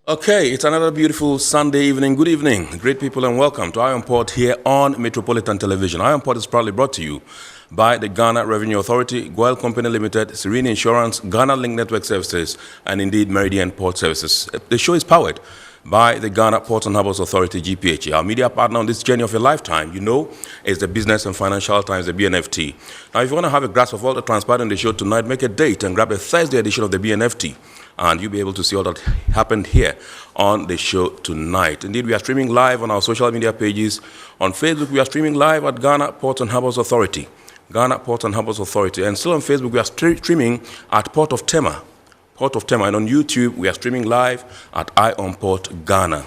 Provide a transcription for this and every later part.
Okay, it's another beautiful Sunday evening. Good evening, great people, and welcome to Iron Port here on Metropolitan Television. Iron Port is proudly brought to you by the Ghana Revenue Authority, Goyle Company Limited, Serene Insurance, Ghana Link Network Services, and indeed Meridian Port Services. The show is powered by the Ghana Ports and Harbours Authority, GPHA. Our media partner on this journey of your lifetime, is the Business and Financial Times, the BNFT. Now, if you want to have a grasp of all the transpired on the show tonight, make a date and grab a Thursday edition of the BNFT. And you'll be able to see all that happened here on the show tonight. Indeed, we are streaming live on our social media pages. On Facebook, we are streaming live at Ghana Ports and Harbours Authority. Ghana Ports and Harbours Authority. And still on Facebook, we are streaming at Port of Tema. Port of Tema. And on YouTube, we are streaming live at IMaH Ghana.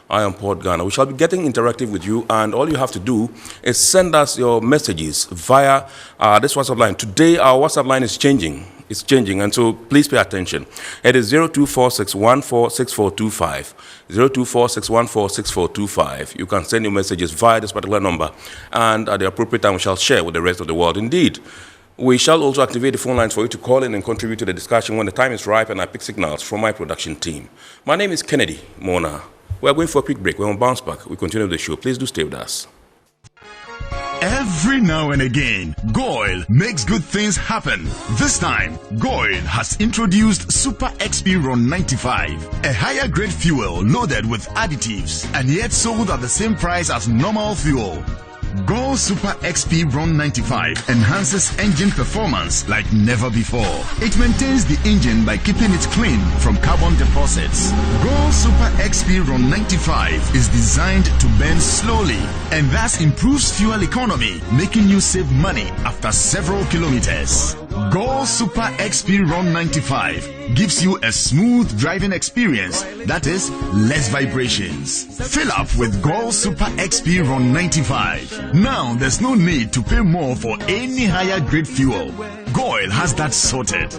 IMaH Ghana. We shall be getting interactive with you, and all you have to do is send us your messages via this WhatsApp line. Today, our WhatsApp line is changing. It's changing, and so please pay attention. It is 0246146425. 0246146425. You can send your messages via this particular number, and at the appropriate time, we shall share with the rest of the world. Indeed, we shall also activate the phone lines for you to call in and contribute to the discussion when the time is ripe, and I pick signals from my production team. My name is Kennedy Mona. We are going for a quick break. When we bounce back, we continue the show. Please do stay with us. Every now and again, Goyle makes good things happen. This time, Goyle has introduced Super XP Ron 95, a higher grade fuel loaded with additives and yet sold at the same price as normal fuel. Goyle Super XP Ron 95 enhances engine performance like never before. It maintains the engine by keeping it clean from carbon deposits. Goyle Super XP Ron 95 is designed to burn slowly and thus improves fuel economy, making you save money after several kilometers. Goyle Super XP Ron 95 gives you a smooth driving experience, that is, less vibrations. Fill up with Goyle Super XP Ron 95. Now there's no need to pay more for any higher grade fuel. Goyle has that sorted.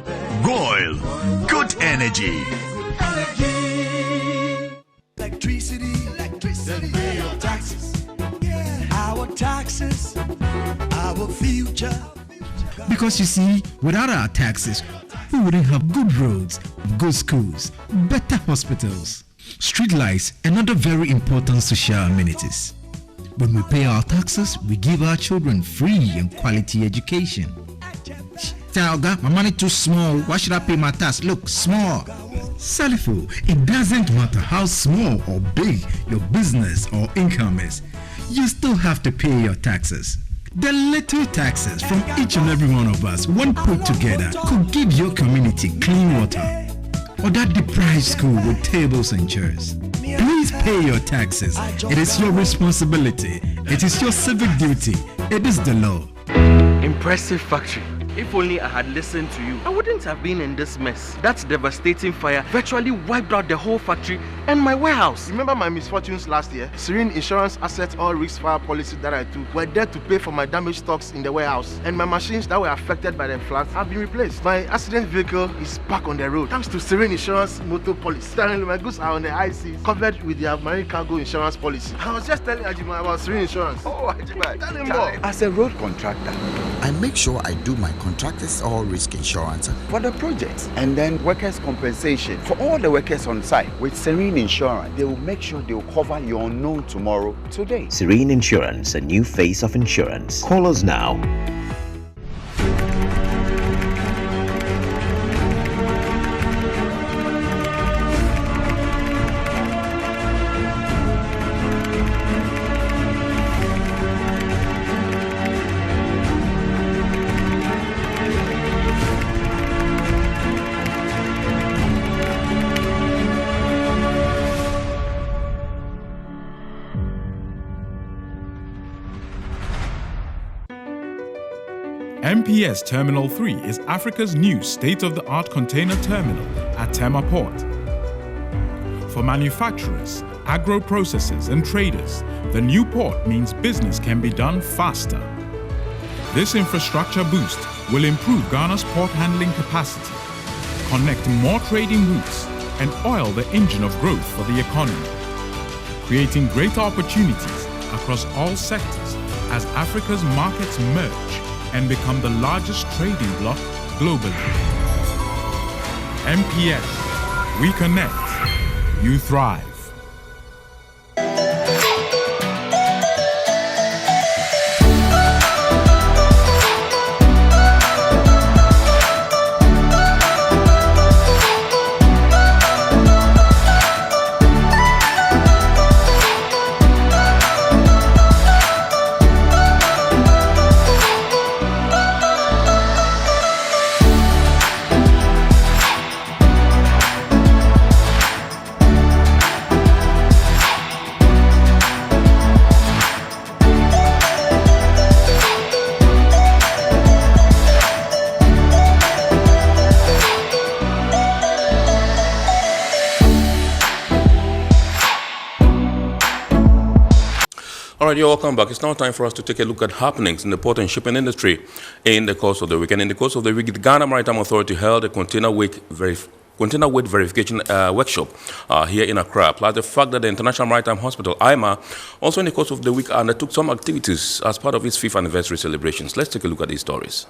Goyle, good energy. Electricity, then pay your taxes. Our taxes, our future. Because you see, without our taxes, we wouldn't have good roads, good schools, better hospitals, street lights, and other very important social amenities. When we pay our taxes, we give our children free and quality education. Talga, my money too small. Why should I pay my tax? Look, small. Salifo, it doesn't matter how small or big your business or income is. You still have to pay your taxes. The little taxes from each and every one of us, when put together, could give your community clean water, or that deprived school with tables and chairs. Please pay your taxes. It is your responsibility. It is your civic duty. It is the law. Impressive factory. If only I had listened to you, I wouldn't have been in this mess. That devastating fire virtually wiped out the whole factory and my warehouse. Remember my misfortunes last year? Serene Insurance Asset All Risk Fire policy that I took were there to pay for my damaged stocks in the warehouse, and my machines that were affected by the floods have been replaced. My accident vehicle is back on the road thanks to Serene Insurance motor policy. Currently, my goods are on the high seas covered with their marine cargo insurance policy. I was just telling Ajima about Serene Insurance. Oh, Ajima, tell him more. As a road contractor, I make sure I do my contractors all risk insurance for the projects and then workers' compensation for all the workers on site. With Serene Insurance, they will make sure they will cover your unknown tomorrow today. Serene Insurance, a new face of insurance. Call us now. MPS Terminal 3 is Africa's new state-of-the-art container terminal at Tema Port. For manufacturers, agro-processors and traders, the new port means business can be done faster. This infrastructure boost will improve Ghana's port handling capacity, connect more trading routes, and oil the engine of growth for the economy, creating greater opportunities across all sectors as Africa's markets merge and become the largest trading bloc globally. MPS, we connect, you thrive. All right, you're welcome back. It's now time for us to take a look at happenings in the port and shipping industry in the course of the week. And in the course of the week, the Ghana Maritime Authority held a container weight verification workshop here in Accra. Plus the fact that the International Maritime Hospital, IMaH, also in the course of the week undertook some activities as part of its 5th anniversary celebrations. Let's take a look at these stories.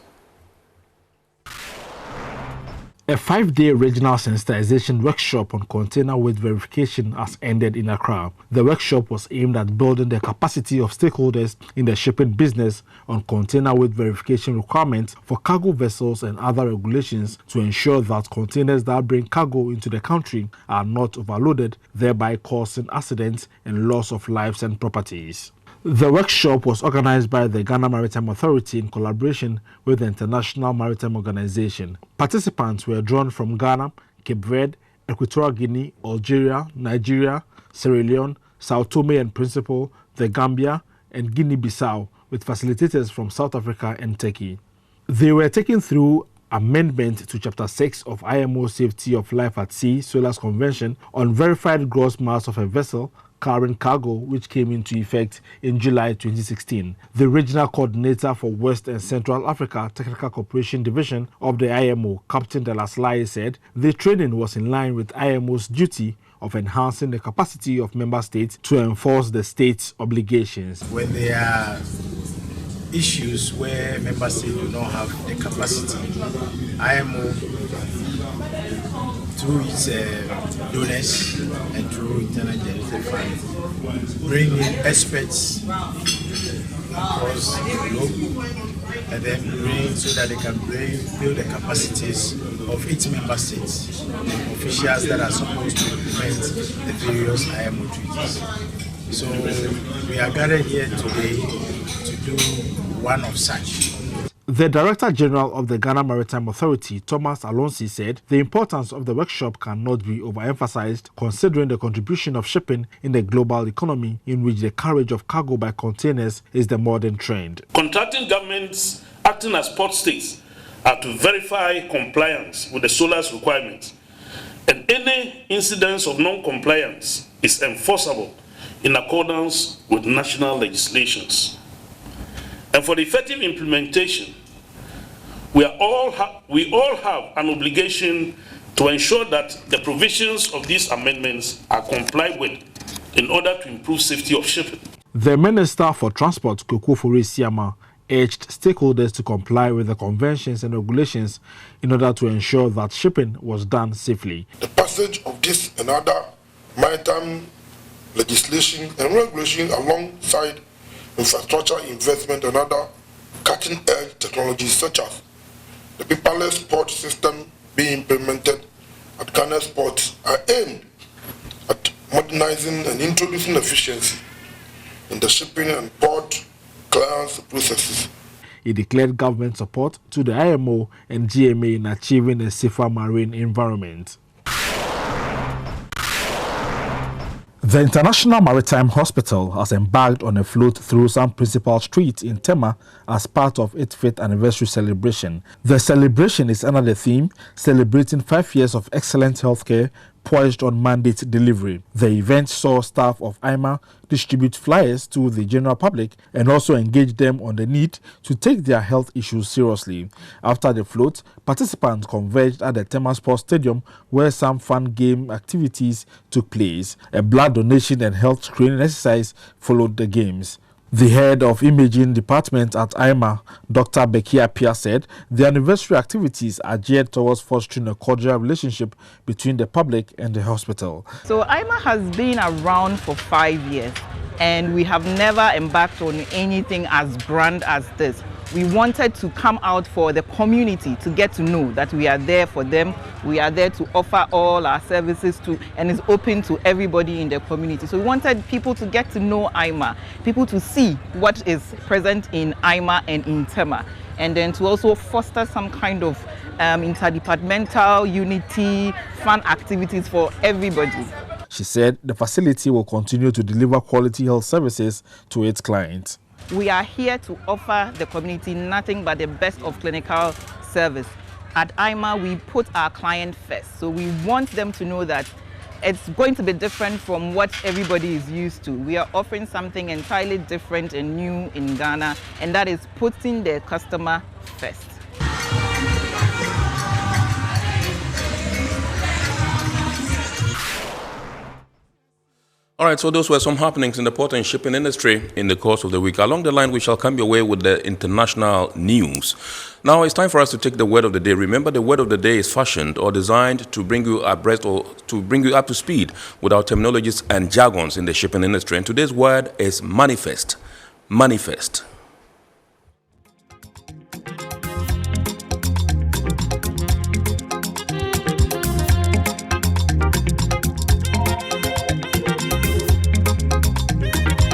A 5-day regional sensitization workshop on container weight verification has ended in Accra. The workshop was aimed at building the capacity of stakeholders in the shipping business on container weight verification requirements for cargo vessels and other regulations to ensure that containers that bring cargo into the country are not overloaded, thereby causing accidents and loss of lives and properties. The workshop was organized by the Ghana Maritime Authority in collaboration with the International Maritime Organization. Participants were drawn from Ghana, Cape Verde, Equatorial Guinea, Algeria, Nigeria, Sierra Leone, Sao Tome and Principe, the Gambia, and Guinea-Bissau, with facilitators from South Africa and Turkey. They were taken through amendment to Chapter 6 of IMO Safety of Life at Sea, SOLAS Convention, on verified gross mass of a vessel carrying cargo, which came into effect in July 2016. The regional coordinator for West and Central Africa Technical Cooperation Division of the IMO, Captain Delaslaye, said the training was in line with IMO's duty of enhancing the capacity of member states to enforce the state's obligations. When there are issues where member states do not have the capacity, IMO, through its donors and through internal generated funds, bring in experts across the globe and then bring so that they can build the capacities of each member states, the officials that are supposed to implement the various IMO treaties. So we are gathered here today to do one of such. The Director General of the Ghana Maritime Authority, Thomas Alonsi, said the importance of the workshop cannot be overemphasized considering the contribution of shipping in the global economy, in which the carriage of cargo by containers is the modern trend. Contracting governments acting as port states are to verify compliance with the SOLAS requirements, and any incidence of non-compliance is enforceable in accordance with national legislations. And for the effective implementation, we all have an obligation to ensure that the provisions of these amendments are complied with in order to improve safety of shipping. The Minister for Transport, Kokofore Siama, urged stakeholders to comply with the conventions and regulations in order to ensure that shipping was done safely. The passage of this and other maritime legislation and regulation alongside infrastructure investment and other cutting-edge technologies such as the paperless port system being implemented at Ghana's ports are aimed at modernizing and introducing efficiency in the shipping and port clearance processes. He declared government support to the IMO and GMA in achieving a safer marine environment. The International Maritime Hospital has embarked on a float through some principal streets in Tema as part of its 5th anniversary celebration. The celebration is under the theme celebrating 5 years of excellent healthcare poised on mandate delivery. The event saw staff of IMaH distribute flyers to the general public and also engage them on the need to take their health issues seriously. After the float, participants converged at the Tema Sports Stadium where some fun game activities took place. A blood donation and health screening exercise followed the games. The head of imaging department at IMaH, Dr. Becky Apia, said the anniversary activities are geared towards fostering a cordial relationship between the public and the hospital. So IMaH has been around for 5 years and we have never embarked on anything as grand as this. We wanted to come out for the community to get to know that we are there for them. We are there to offer all our services to, and it's open to everybody in the community. So we wanted people to get to know IMaH, people to see what is present in IMaH and in Tema, and then to also foster some kind of interdepartmental unity, fun activities for everybody. She said the facility will continue to deliver quality health services to its clients. We are here to offer the community nothing but the best of clinical service. At IMaH, we put our client first. So we want them to know that it's going to be different from what everybody is used to. We are offering something entirely different and new in Ghana, and that is putting the customer first. All right, so those were some happenings in the port and shipping industry in the course of the week. Along the line, we shall come your way with the international news. Now, it's time for us to take the word of the day. Remember, the word of the day is fashioned or designed to bring you abreast or to bring you up to speed with our terminologies and jargons in the shipping industry. And today's word is manifest. Manifest.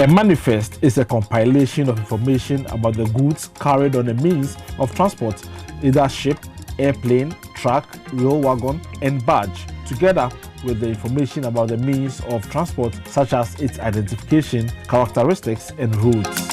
A manifest is a compilation of information about the goods carried on a means of transport, either ship, airplane, truck, rail wagon, and barge, together with the information about the means of transport, such as its identification, characteristics, and routes.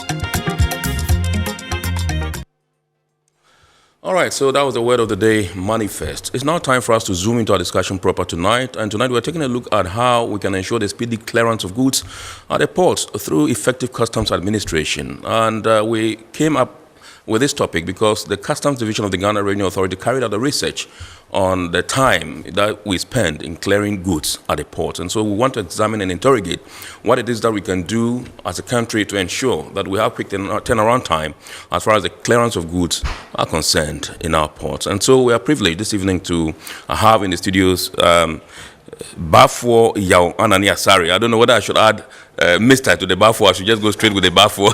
All right, so that was the word of the day, manifest. It's now time for us to zoom into our discussion proper tonight. And tonight we're taking a look at how we can ensure the speedy clearance of goods at the ports through effective customs administration. And we came up with this topic because the Customs Division of the Ghana Revenue Authority carried out a research on the time that we spend in clearing goods at the port. And so we want to examine and interrogate what it is that we can do as a country to ensure that we have quick turnaround time as far as the clearance of goods are concerned in our ports. And so we are privileged this evening to have in the studios Bafo Yao Anani Asari. I don't know whether I should add Mr. to the Bafo. I should just go straight with the Bafo.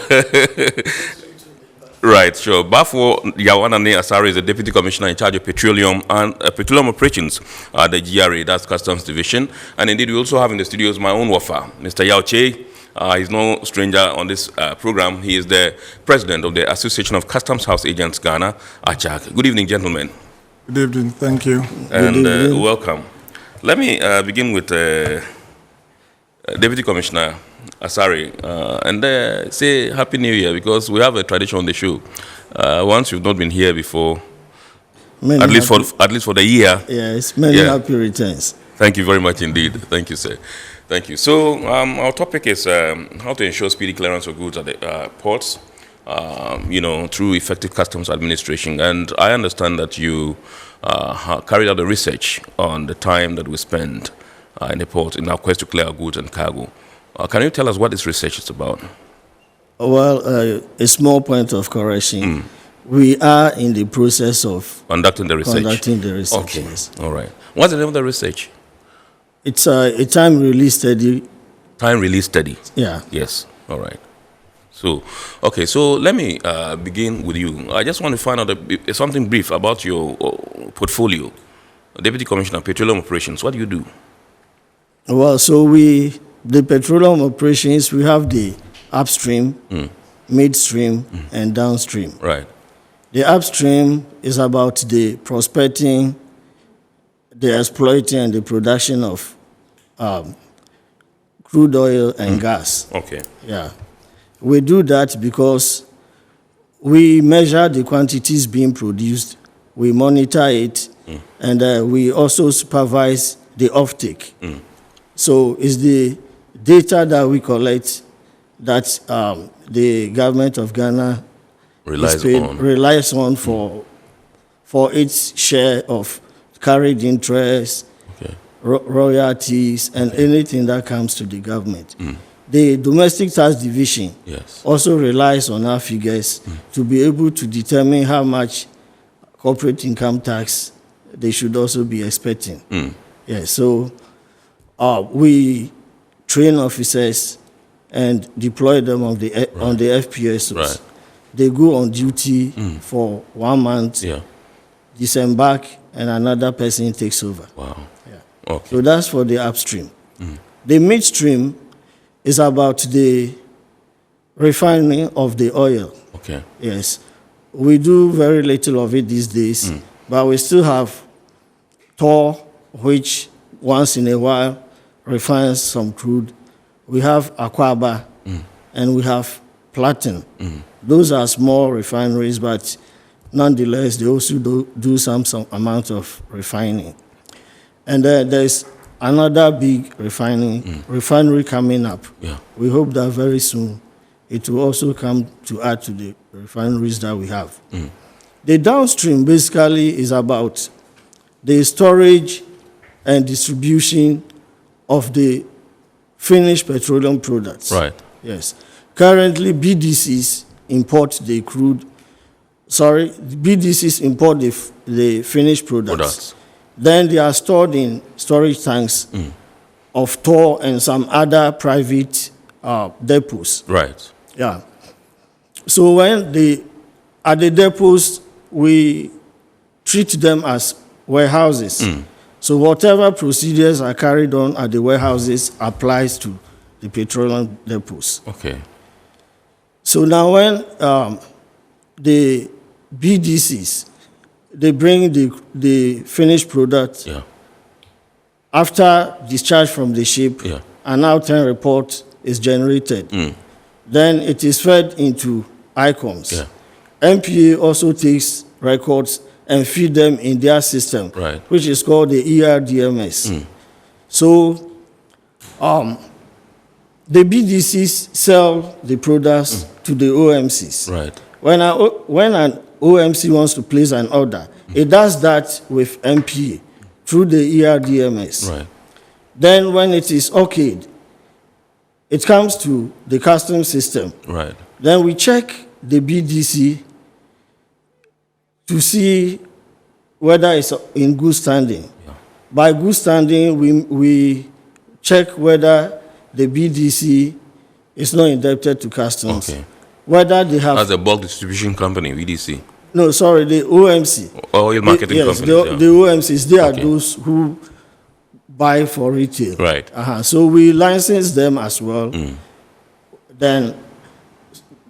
Right, sure. Bafo Yawanane Asari is the Deputy Commissioner in charge of petroleum and petroleum operations at the GRA, that's Customs Division. And indeed, we also have in the studios my own wafa, Mr. Yao Che. He's no stranger on this program. He is the President of the Association of Customs House Agents Ghana, ACHAG. Good evening, gentlemen. Good evening, thank you. And welcome. Let me begin with Deputy Commissioner Asari, and say Happy New Year, because we have a tradition on the show. Once you've not been here before, at least for the year. Yes, many happy returns. Thank you very much indeed. Thank you, sir. Thank you. So our topic is how to ensure speedy clearance of goods at the ports, through effective customs administration. And I understand that you carried out a research on the time that we spend in the port in our quest to clear our goods and cargo. Can you tell us what this research is about? Well, a small point of correction. We are in the process of conducting the research. Okay. Yes. All right. What's the name of the research? It's a time release study. Time release study. Yeah. Yes. All right. So, okay. So let me begin with you. I just want to find out something brief about your portfolio. Deputy Commissioner, Petroleum Operations. What do you do? Well, so the petroleum operations, we have the upstream, midstream, and downstream. Right. The upstream is about the prospecting, the exploiting, and the production of crude oil and gas. Okay. Yeah. We do that because we measure the quantities being produced, we monitor it, and we also supervise the offtake. So it's the data that we collect that the government of Ghana relies on for its share of carried interest, royalties, and anything that comes to the government. the domestic tax division Yes. also relies on our figures to be able to determine how much corporate income tax they should also be expecting. Yes, so we train officers and deploy them on the FPSOs. Right. They go on duty for 1 month, disembark, and another person takes over. Wow. Yeah. Okay. So that's for the upstream. The midstream is about the refining of the oil. Okay. Yes. We do very little of it these days, but we still have Tor, which once in a while refines some crude. We have Aquaba, and we have Platinum. Those are small refineries, but nonetheless, they also do some amount of refining. And there's another big refinery coming up. Yeah. We hope that very soon it will also come to add to the refineries that we have. The downstream basically is about the storage and distribution of the finished petroleum products. Right. Yes. Currently, BDCs import the crude. Sorry, BDCs import the finished products. Then they are stored in storage tanks of Tor and some other private depots. Right. Yeah. So when at the depots, we treat them as warehouses. So whatever procedures are carried on at the warehouses applies to the petroleum depots. Okay. So now when the BDCs, they bring the finished product after discharge from the ship, an out-turn report is generated. Then it is fed into ICOMS. MPA also takes records and feed them in their system, which is called the ERDMS. So the BDCs sell the products to the OMCs. Right. When an OMC wants to place an order, it does that with MPA through the ERDMS. Right. Then when it is okayed, it comes to the customs system. Right. Then we check the BDC to see whether it's in good standing. By good standing, we check whether the BDC is not indebted to customs. Okay. Whether they have... As a bulk distribution company, VDC. No, sorry, the OMC. Oil marketing company. Yes, the OMCs, they are those who buy for retail. Right. So we license them as well. Then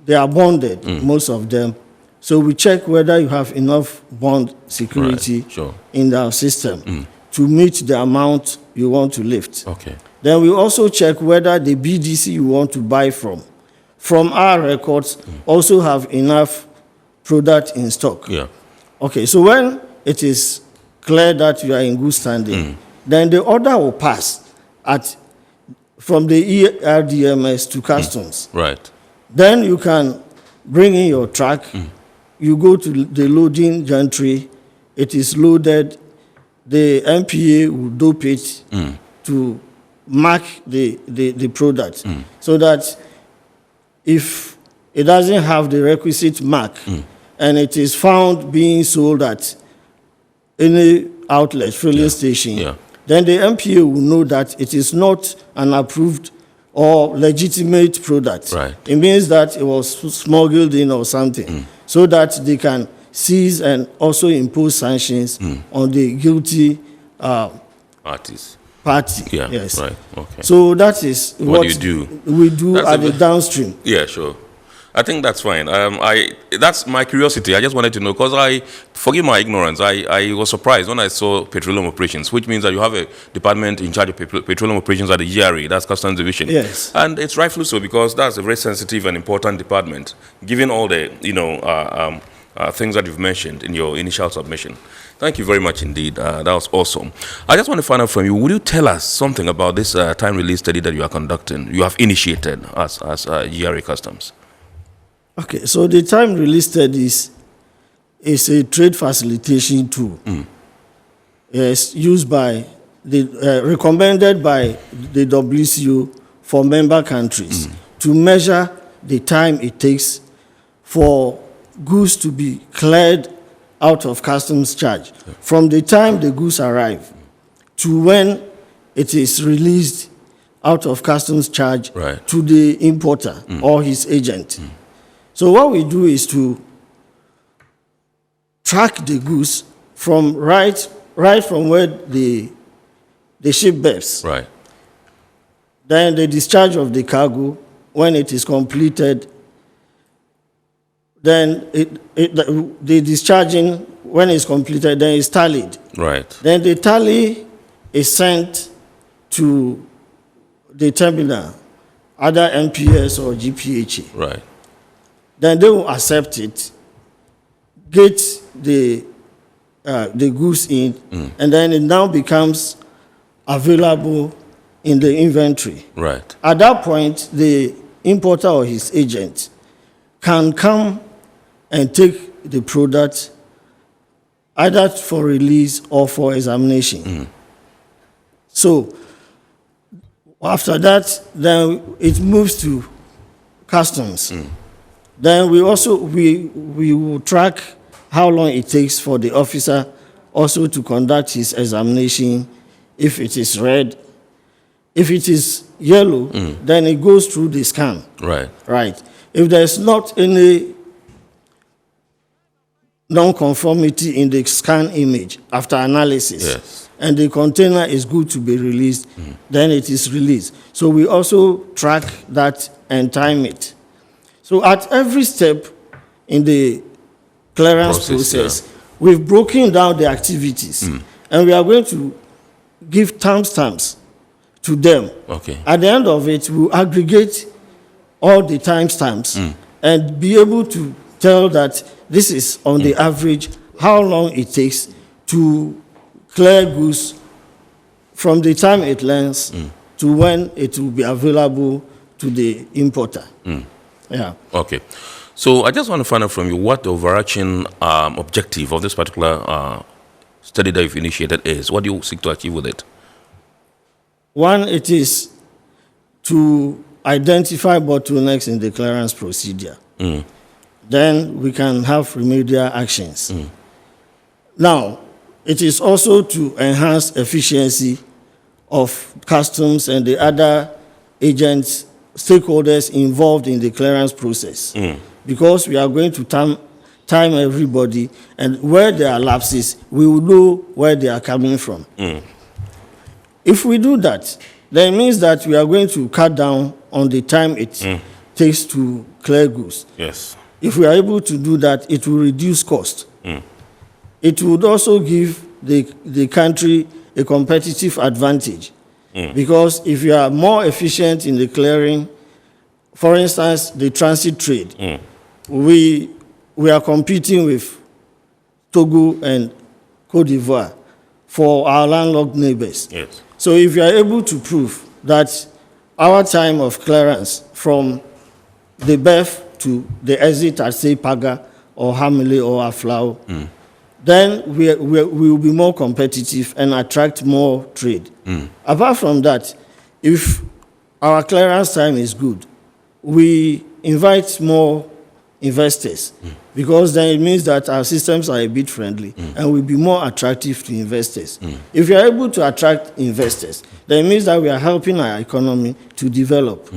they are bonded, most of them. So we check whether you have enough bond security in our system to meet the amount you want to lift. Okay. Then we also check whether the BDC you want to buy from our records, also have enough product in stock. Yeah. Okay, so when it is clear that you are in good standing, then the order will pass from the ERDMS to customs. Right. Then you can bring in your truck, you go to the loading gantry, it is loaded, the MPA will dope it to mark the product so that if it doesn't have the requisite mark and it is found being sold at any outlet, filling station, then the MPA will know that it is not an approved or legitimate product. Right. It means that it was smuggled in or something, so that they can seize and also impose sanctions on the guilty artists. Party. Yeah. Yes. Right. Okay. So that is what you do. We do at the downstream. Yeah, sure. I think that's fine. That's my curiosity. I just wanted to know, because forgive my ignorance, I was surprised when I saw petroleum operations, which means that you have a department in charge of petroleum operations at the GRA, that's Customs Division. Yes. And it's rightfully so, because that's a very sensitive and important department, given all the, things that you've mentioned in your initial submission. Thank you very much indeed. That was awesome. I just want to find out from you, would you tell us something about this time release study that you are conducting, you have initiated as GRA Customs? Okay, so the time release studies is a trade facilitation tool. It's used by recommended by the WCO for member countries to measure the time it takes for goods to be cleared out of customs charge from the time the goods arrive to when it is released out of customs charge to the importer or his agent. So what we do is to track the goods from right from where the ship berths. Then the discharge of the cargo, when it is completed, then the discharging, when it's completed, then it's tallied. Then the tally is sent to the terminal, either MPS or GPHA. Then they will accept it, get the goods in, and then it now becomes available in the inventory. At that point, the importer or his agent can come and take the product either for release or for examination. So after that, then it moves to customs. Then we will track how long it takes for the officer also to conduct his examination. If it is red, if it is yellow, then it goes through the scan. If there's not any non-conformity in the scan image after analysis, and the container is good to be released, then it is released. So we also track that and time it. So at every step in the clearance process, we've broken down the activities, and we are going to give timestamps to them. At the end of it, we'll aggregate all the timestamps and be able to tell that this is on the average how long it takes to clear goods from the time it lands to when it will be available to the importer. So I just want to find out from you what the overarching objective of this particular study that you've initiated is. What do you seek to achieve with it? One, it is to identify bottlenecks in the clearance procedure. Then we can have remedial actions. Now, it is also to enhance efficiency of customs and the other agents, stakeholders involved in the clearance process. Because we are going to time everybody, and where there are lapses, we will know where they are coming from. If we do that, then it means that we are going to cut down on the time it takes to clear goods. If we are able to do that, it will reduce cost. It would also give the country a competitive advantage. Because if you are more efficient in the clearing, for instance, the transit trade, we are competing with Togo and Cote d'Ivoire for our landlocked neighbors. So if you are able to prove that our time of clearance from the berth to the exit at, say, Paga or Hamile or Aflao, then we will be more competitive and attract more trade. Apart from that, if our clearance time is good, we invite more investors, because then it means that our systems are a bit friendly and will be more attractive to investors. If we are able to attract investors, then it means that we are helping our economy to develop.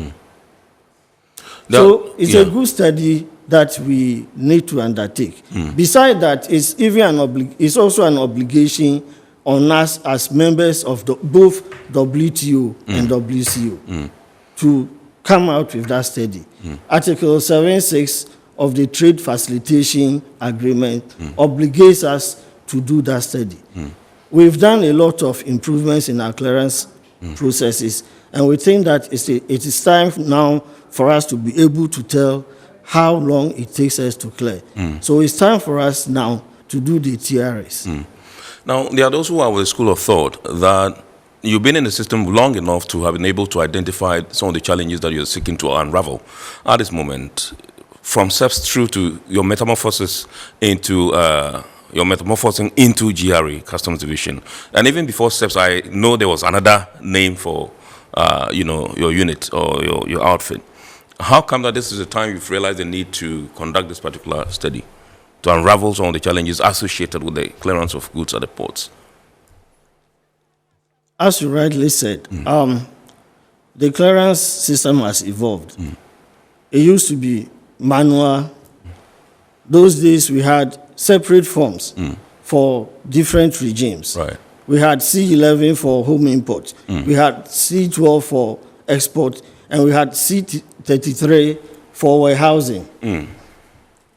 So it's a good study that we need to undertake. Besides that, it's also an obligation on us as members of both WTO and WCO to come out with that study. Article 7.6 of the Trade Facilitation Agreement obligates us to do that study. We've done a lot of improvements in our clearance processes, and we think that it is time now for us to be able to tell how long it takes us to clear. So it's time for us now to do the TRS. Now, there are those who are with the school of thought that you've been in the system long enough to have been able to identify some of the challenges that you're seeking to unravel at this moment, from steps through to your metamorphosis into your metamorphosing into GRE, Customs Division. And even before steps, I know there was another name for your unit or your outfit. How come that this is the time you've realized the need to conduct this particular study to unravel some of the challenges associated with the clearance of goods at the ports? As you rightly said, the clearance system has evolved. It used to be manual. Those days we had separate forms for different regimes. Right. We had C11 for home import. We had C12 for export, and we had C33 for warehousing.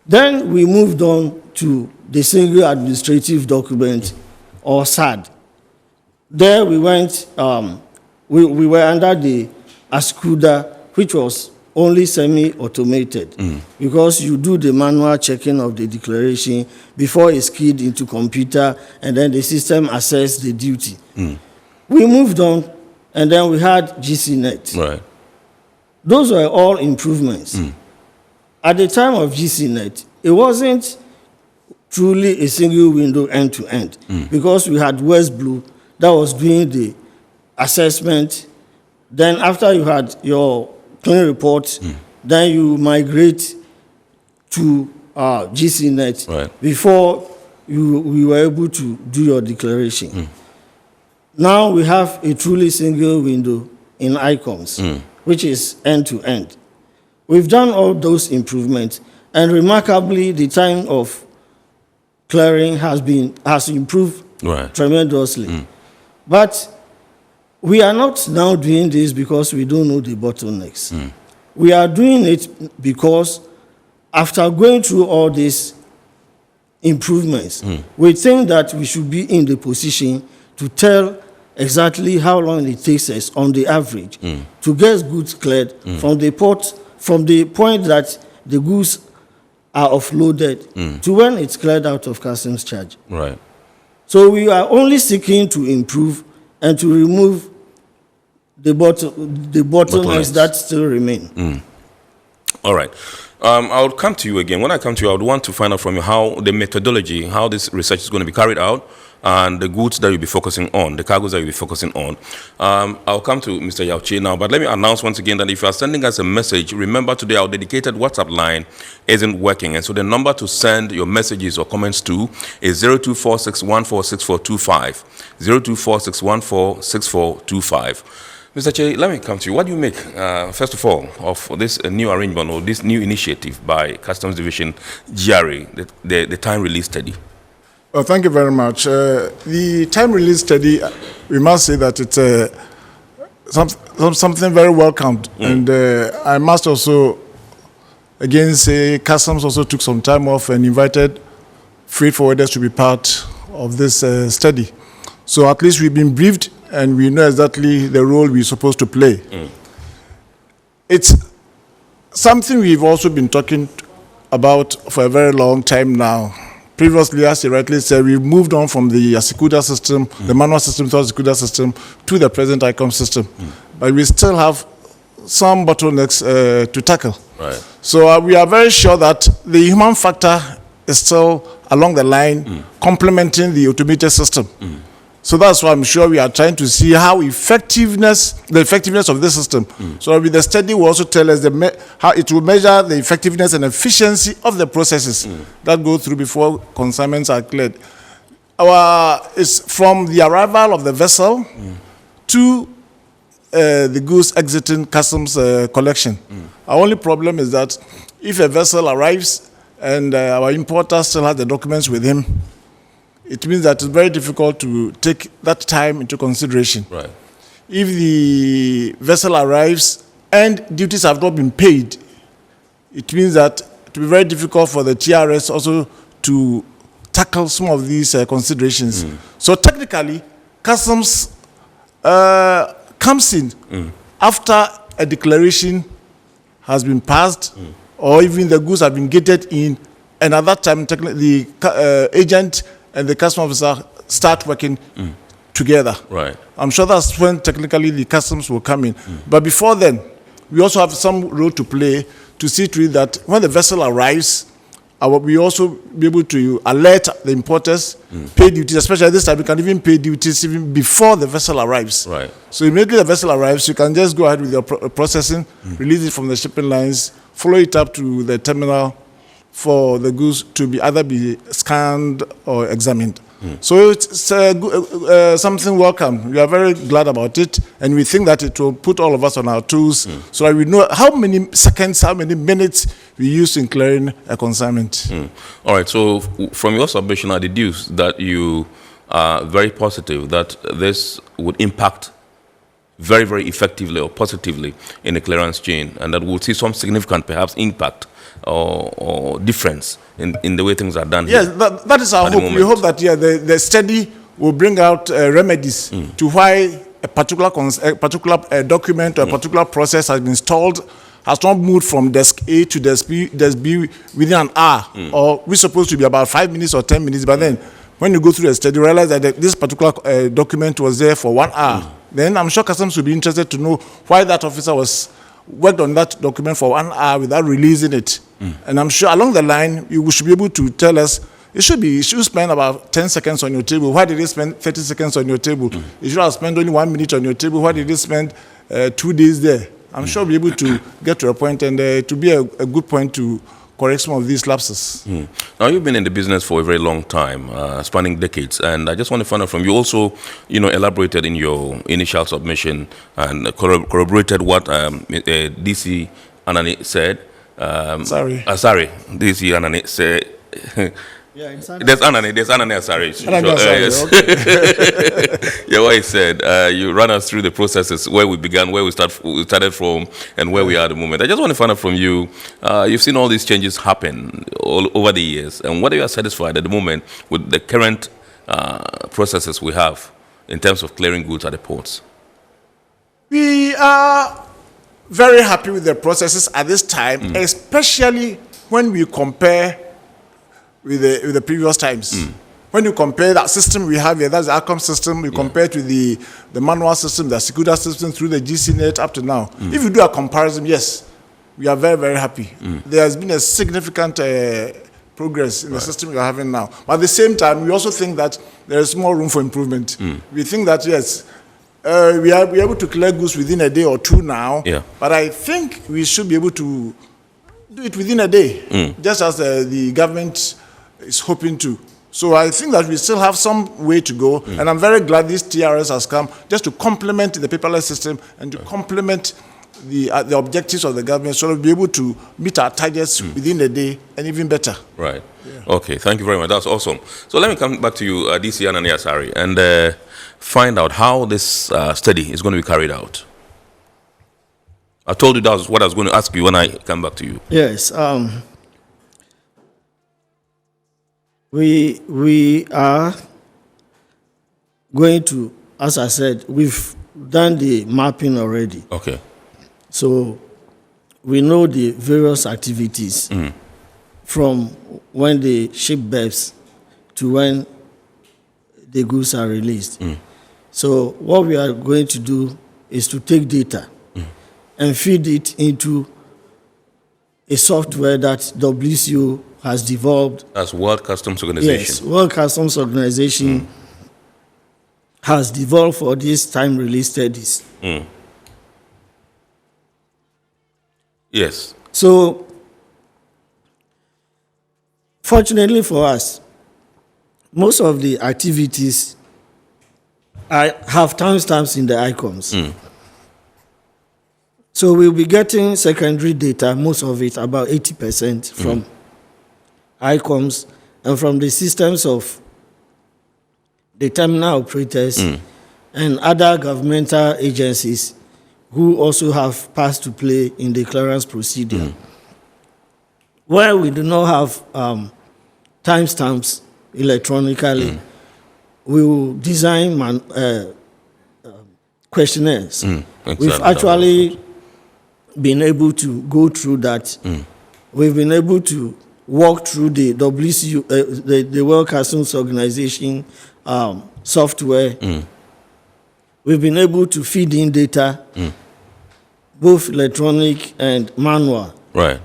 Then we moved on to the single administrative document, or SAD. There we went, we were under the ASCUDA, which was only semi-automated, because you do the manual checking of the declaration before it's keyed into computer, and then the system assesses the duty. We moved on, and then we had GCNet. Right. Those were all improvements. At the time of GCNet, it wasn't truly a single window end-to-end, because we had West Blue that was doing the assessment. Then after you had your clean report, then you migrate to GCNet before we were able to do your declaration. Now we have a truly single window in ICOMS, which is end-to-end. We've done all those improvements, and remarkably, the time of clearing has improved tremendously. But we are not now doing this because we don't know the bottlenecks. We are doing it because after going through all these improvements, we think that we should be in the position to tell exactly how long it takes us on the average to get goods cleared from the port, from the point that the goods are offloaded to when it's cleared out of customs charge. Right. So we are only seeking to improve and to remove the bottlenecks that still remain. All right. I would come to you again. When I come to you, I would want to find out from you how the methodology, how this research is going to be carried out, and the goods that you'll be focusing on, the cargoes that you'll be focusing on. I'll come to Mr. Yauchi now, but let me announce once again that if you are sending us a message, remember today our dedicated WhatsApp line isn't working, and so the number to send your messages or comments to is 0246146425, 0246146425. Mr. Che, let me come to you. What do you make, first of all, of this new arrangement or this new initiative by Customs Division GRA, the time release study? Well, thank you very much. The time release study, we must say that it's something very welcomed. And I must also, again, say Customs also took some time off and invited freight forwarders to be part of this study. So at least we've been briefed and we know exactly the role we're supposed to play. It's something we've also been talking about for a very long time now. Previously, as you rightly said, we moved on from the ASCUDA system, the manual system to the ASCUDA system, to the present ICOM system. But we still have some bottlenecks to tackle. Right. So we are very sure that the human factor is still along the line, complementing the automated system. So that's why I'm sure we are trying to see how the effectiveness of the system. So with the study will also tell us how it will measure the effectiveness and efficiency of the processes that go through before consignments are cleared. It's from the arrival of the vessel to the goods exiting customs collection. Our only problem is that if a vessel arrives and our importer still has the documents with him, it means that it's very difficult to take that time into consideration. Right. If the vessel arrives and duties have not been paid, it means that it will be very difficult for the TRS also to tackle some of these considerations. So technically, customs comes in after a declaration has been passed or even the goods have been gated in, and at that time, the agent and the customs officer start working together. Right. I'm sure that's when technically the customs will come in. But before then, we also have some role to play to see to it that when the vessel arrives, we also be able to alert the importers, pay duties, especially this time we can even pay duties even before the vessel arrives. Right. So immediately the vessel arrives, you can just go ahead with your processing, release it from the shipping lines, follow it up to the terminal for the goods to be either be scanned or examined. So it's something welcome. We are very glad about it, and we think that it will put all of us on our toes so that we know how many seconds, how many minutes we use in clearing a consignment. All right, so from your submission, I deduce that you are very positive that this would impact very, very effectively or positively in the clearance chain, and that we'll see some significant, perhaps, impact or difference in the way things are done. Yes, that is our hope. We hope that the study will bring out remedies to why a particular document or a particular process has been stalled, has not moved from desk A to desk B within an hour, or we're supposed to be about 5 minutes or 10 minutes, but then when you go through the study, you realize that this particular document was there for 1 hour. Then I'm sure customs will be interested to know why that officer worked on that document for 1 hour without releasing it. And I'm sure along the line, you should be able to tell us, you should spend about 10 seconds on your table. Why did they spend 30 seconds on your table? You should have spent only 1 minute on your table. Why did they spend 2 days there? I'm sure we'll be able to get to a point, and to be a good point to correct some of these lapses. Now, you've been in the business for a very long time, spanning decades, and I just want to find out from you also, elaborated in your initial submission and corroborated what DC Anani said. Sorry, DC Anani said. Yeah, there's Anani Asari. Okay. Yeah, what he said. You ran us through the processes, where we began, where we started from, and where we are at the moment. I just want to find out from you. You've seen all these changes happen all over the years, and whether you are satisfied at the moment with the current processes we have in terms of clearing goods at the ports. We are very happy with the processes at this time, especially when we compare with the previous times. When you compare that system we have here, that's the outcome system, you compare it with the manual system, the Secuda system through the GCNet up to now. If you do a comparison, yes, we are very, very happy. There has been a significant progress in the system we are having now. But at the same time, we also think that there is more room for improvement. We think that, yes, we are able to clear goods within a day or two now, but I think we should be able to do it within a day, just as the government is hoping to. So I think that we still have some way to go, and I'm very glad this TRS has come just to complement the paperless system and to complement the objectives of the government, so we'll be able to meet our targets within a day and even better. Right. Yeah. Okay, thank you very much. That's awesome. So let me come back to you, DC Anani Asari, and find out how this study is going to be carried out. I told you that was what I was going to ask you when I come back to you. Yes. We are going to, as I said, we've done the mapping already. Okay. So we know the various activities from when the ship berths to when the goods are released. So what we are going to do is to take data and feed it into a software that WCO has developed. As World Customs Organization. Yes, World Customs Organization has developed for these time-release studies. Yes. So, fortunately for us, most of the activities have timestamps in the icons. So we'll be getting secondary data, most of it, about 80% from ICOMs and from the systems of the terminal operators and other governmental agencies who also have parts to play in the clearance procedure. Where we do not have timestamps electronically, we will design questionnaires. We've actually been able to go through that. We've been able to walk through the WCO, the World Customs Organization software. We've been able to feed in data, both electronic and manual. Right.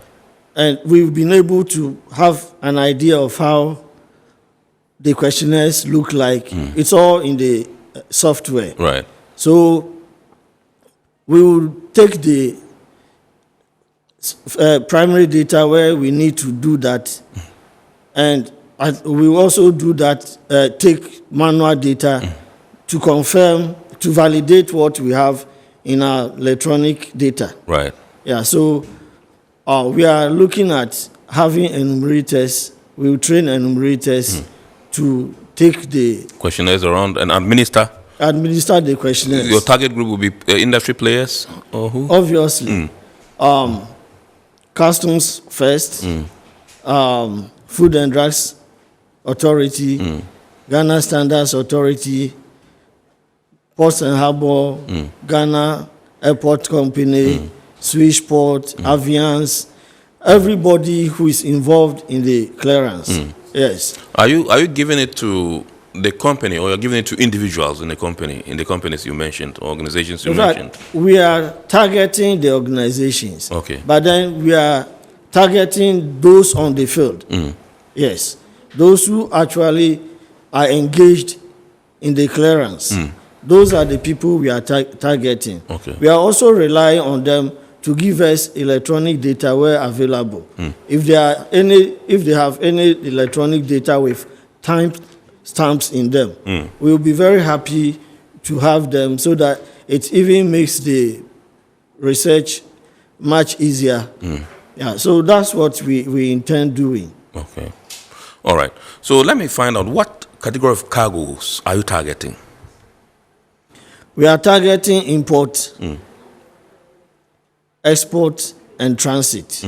And we've been able to have an idea of how the questionnaires look like. It's all in the software. Right. So we will take the primary data where we need to do that, and we will also do that, take manual data to confirm, to validate what we have in our electronic data. Right. Yeah, so we are looking at having enumerators. We will train enumerators to take the questionnaires around and administer the questionnaires. Your target group will be industry players or who? Obviously. Customs first, Food and Drugs Authority, Ghana Standards Authority, Ports and Harbour, Ghana Airport Company, Switchport, Aviance, everybody who is involved in the clearance. Yes. Are you giving it to the company, or you're giving it to individuals in the companies you mentioned, organizations you mentioned? We are targeting the organizations. Okay. But then we are targeting those on the field. Yes. Those who actually are engaged in the clearance. Those are the people we are targeting. Okay. We are also relying on them to give us electronic data where available. If they have any electronic data with time stamps in them, we will be very happy to have them, so that it even makes the research much easier. Yeah, so that's what we intend doing. Okay. All right. So let me find out, what category of cargoes are you targeting? We are targeting import, export, and transit.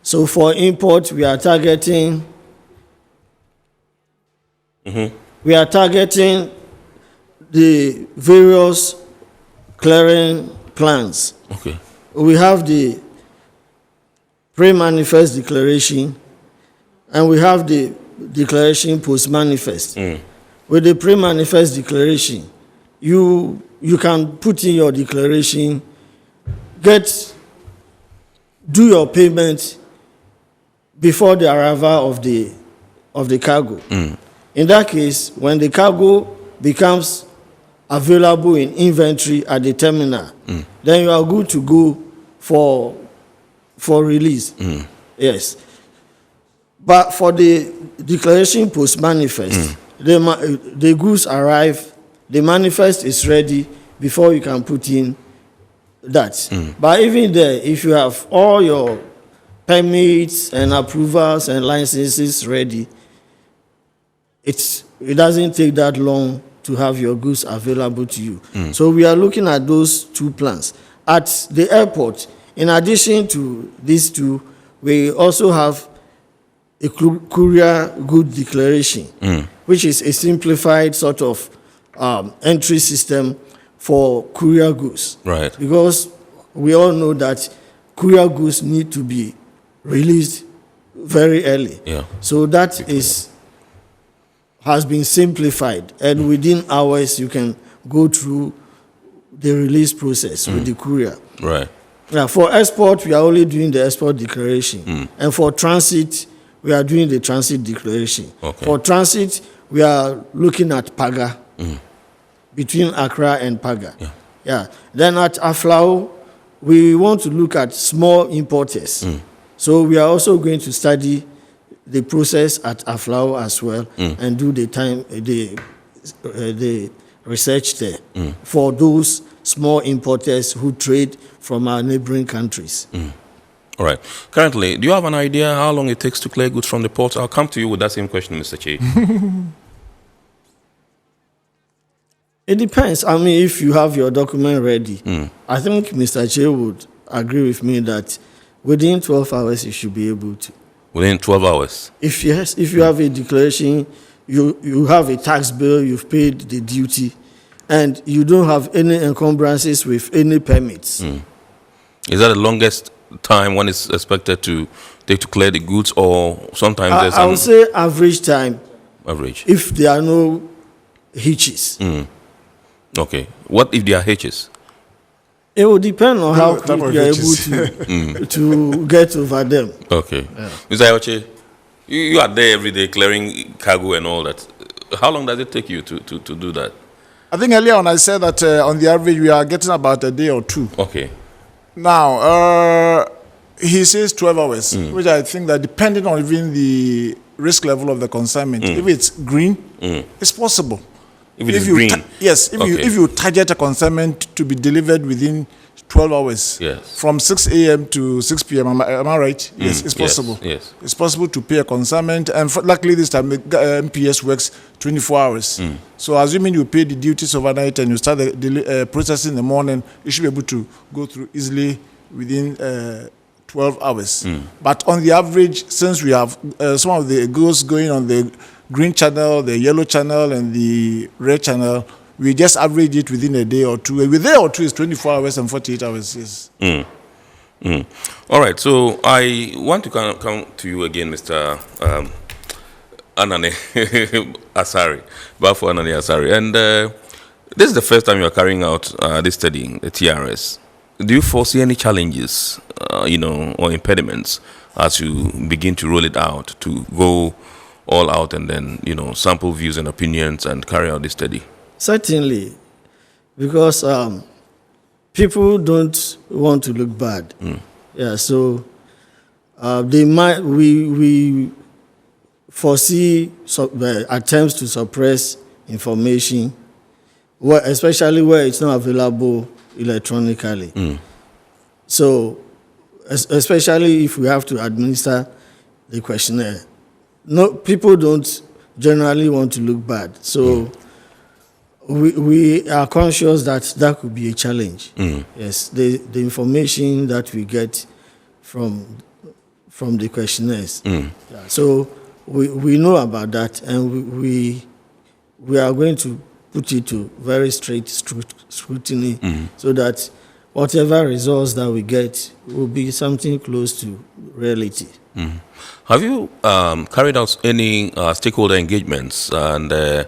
So for import, we are targeting the various clearing plans. Okay. We have the pre-manifest declaration, and we have the declaration post-manifest. With the pre-manifest declaration, you can put in your declaration, do your payment before the arrival of the cargo. In that case, when the cargo becomes available in inventory at the terminal, then you are good to go for release. Yes. But for the declaration post-manifest, the goods arrive, the manifest is ready before you can put in that. But even there, if you have all your permits and approvals and licenses ready, it doesn't take that long to have your goods available to you. So we are looking at those two plans. At the airport, in addition to these two, we also have a courier good declaration, which is a simplified sort of entry system for courier goods. Right. Because we all know that courier goods need to be released very early. Yeah. So that has been simplified, and within hours you can go through the release process with the courier. Right. Now, for export, we are only doing the export declaration. And for transit, we are doing the transit declaration. Okay. For transit, we are looking at Paga, between Accra and Paga. Yeah. Then at Aflao, we want to look at small importers. So we are also going to study the process at Aflao as well, and do the research there for those small importers who trade from our neighboring countries. All right. Currently, do you have an idea how long it takes to clear goods from the port? I'll come to you with that same question, Mr. Che. It depends. I mean, if you have your document ready, I think Mr. Che would agree with me that within 12 hours you should be able to. Within 12 hours? If you have a declaration, you have a tax bill, you've paid the duty, and you don't have any encumbrances with any permits. Is that the longest time one is expected to take to clear the goods, or sometimes there's I would say average time. Average. If there are no hitches. Okay. What if there are hitches? It will depend on how Type quick of you are able riches. to get over them. Okay. Mr. Ayoche, you are there every day clearing cargo and all that. How long does it take you to do that? I think earlier on I said that on the average we are getting about a day or two. Okay. Now, he says 12 hours, which I think that depending on even the risk level of the consignment, if it's green, it's possible. If it is green? Yes, if you target a consignment to be delivered within 12 hours, yes, from 6 a.m. to 6 p.m., am I right? Yes, it's possible. Yes. It's possible to pay a consignment, and luckily this time the MPS works 24 hours. So assuming you pay the duties overnight and you start the processing in the morning, you should be able to go through easily within 12 hours. But on the average, since we have some of the goods going on the green channel, the yellow channel, and the red channel, we just average it within a day or two. A day or two is 24 hours and 48 hours, yes. All right, so I want to come to you again, Mr. Anane Asari, Bafo Anane Asari. And this is the first time you are carrying out this study, the TRS. Do you foresee any challenges, or impediments as you begin to roll it out, to go all out and then, sample views and opinions and carry out this study? Certainly, because people don't want to look bad. Yeah, so we foresee attempts to suppress information, especially where it's not available electronically. So, especially if we have to administer the questionnaire, people don't generally want to look bad. So we are conscious that could be a challenge. Yes, the information that we get from the questionnaires. Yeah, so we know about that, and we are going to put it to very strict scrutiny, so that whatever results that we get will be something close to reality. Have you carried out any stakeholder engagements and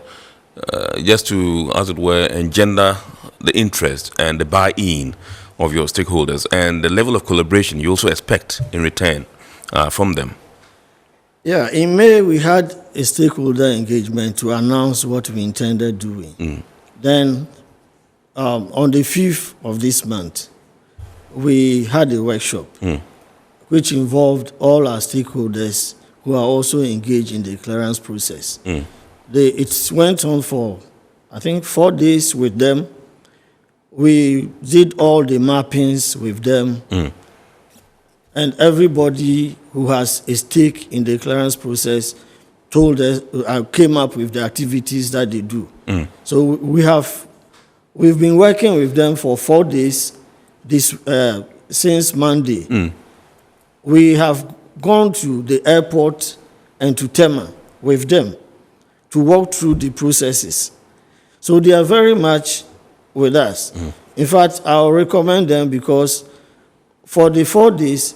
just to, as it were, engender the interest and the buy-in of your stakeholders and the level of collaboration you also expect in return from them? Yeah, in May we had a stakeholder engagement to announce what we intended doing. Then on the 5th of this month, we had a workshop which involved all our stakeholders who are also engaged in the clearance process. It went on for, I think, 4 days with them. We did all the mappings with them. And everybody who has a stake in the clearance process told us, came up with the activities that they do. So we've been working with them for 4 days since Monday. We have gone to the airport and to Tema with them to walk through the processes. So they are very much with us. In fact, I'll recommend them because for the 4 days,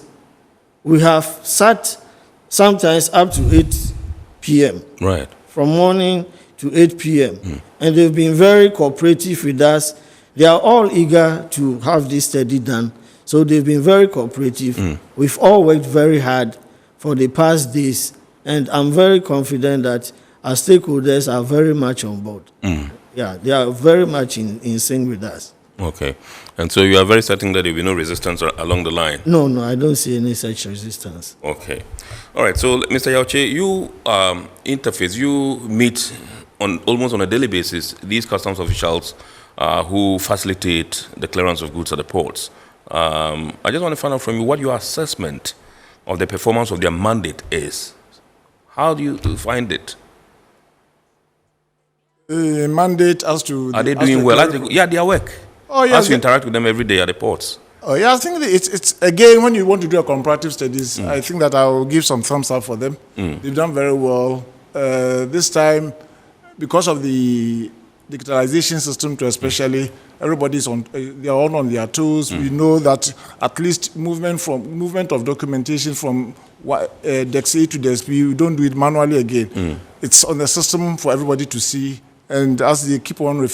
we have sat sometimes up to 8 p.m. Right. From morning to 8 p.m. And they've been very cooperative with us. They are all eager to have this study done. So they've been very cooperative. We've all worked very hard for the past days. And I'm very confident that our stakeholders are very much on board. Yeah, they are very much in sync with us. Okay. And so you are very certain that there will be no resistance along the line? No, I don't see any such resistance. Okay. All right. So, Mr. Yauche, you interface, you meet almost on a daily basis these customs officials who facilitate the clearance of goods at the ports. I just want to find out from you what your assessment of the performance of their mandate is. How do you find it? Mandate as to... Are they doing well? Their work. Oh, yes. As you interact with them every day at the ports. Oh, yeah, I think it's again, when you want to do a comparative studies, I think that I will give some thumbs up for them. They've done very well. This time, because of the digitalization system too, especially, everybody's they are all on their toes. We know that at least movement of documentation from Dex A to Dex B, we don't do it manually again. It's on the system for everybody to see. And as they keep on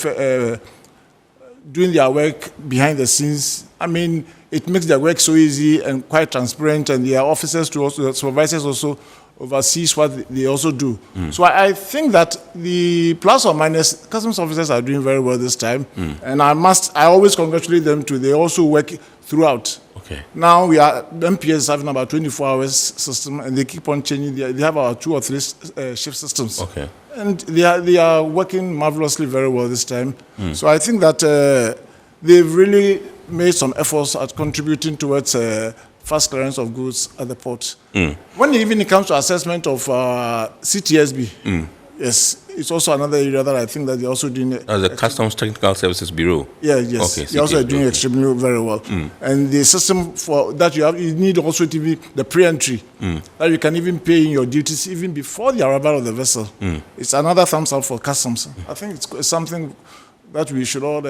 doing their work behind the scenes. I mean, it makes their work so easy and quite transparent, and their officers to also, the supervisors also oversees what they also do. So I think that the plus or minus customs officers are doing very well this time, and I always congratulate them too. They also work throughout. Okay. Now the MPS is having about 24 hours system, and they keep on changing. They have about 2 or 3 shift systems. Okay. And they are working marvelously very well this time. So I think that they've really made some efforts at contributing towards fast clearance of goods at the port. When it comes to assessment of CTSB, yes, it's also another area that I think that they're also doing. As a Customs Technical Services Bureau? Yes. Okay, They're also doing extremely very well. And the system for that you need also to be the pre-entry, that you can even pay in your duties even before the arrival of the vessel. It's another thumbs up for customs. I think it's something that we should all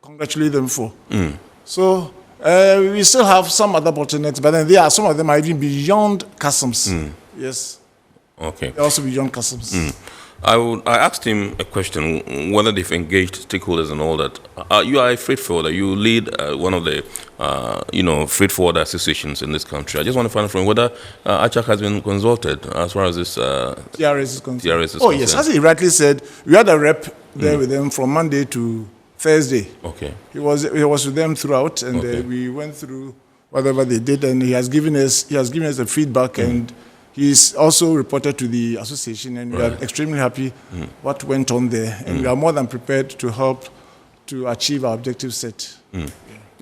congratulate them for. So we still have some other bottlenecks, but then some of them are even beyond customs. Yes. Okay. They're also beyond customs. I asked him a question, whether they've engaged stakeholders and all that. You are a freight forwarder. You lead one of the, freight forwarder associations in this country. I just want to find out from whether ACHAC has been consulted as far as this TRS is concerned. TRS is concerned. Yes, as he rightly said, we had a rep there with them from Monday to Thursday. Okay. He was with them throughout, and we went through whatever they did, and he has given us the feedback, and he's also reported to the association, and we are extremely happy what went on there, and we are more than prepared to help to achieve our objective set.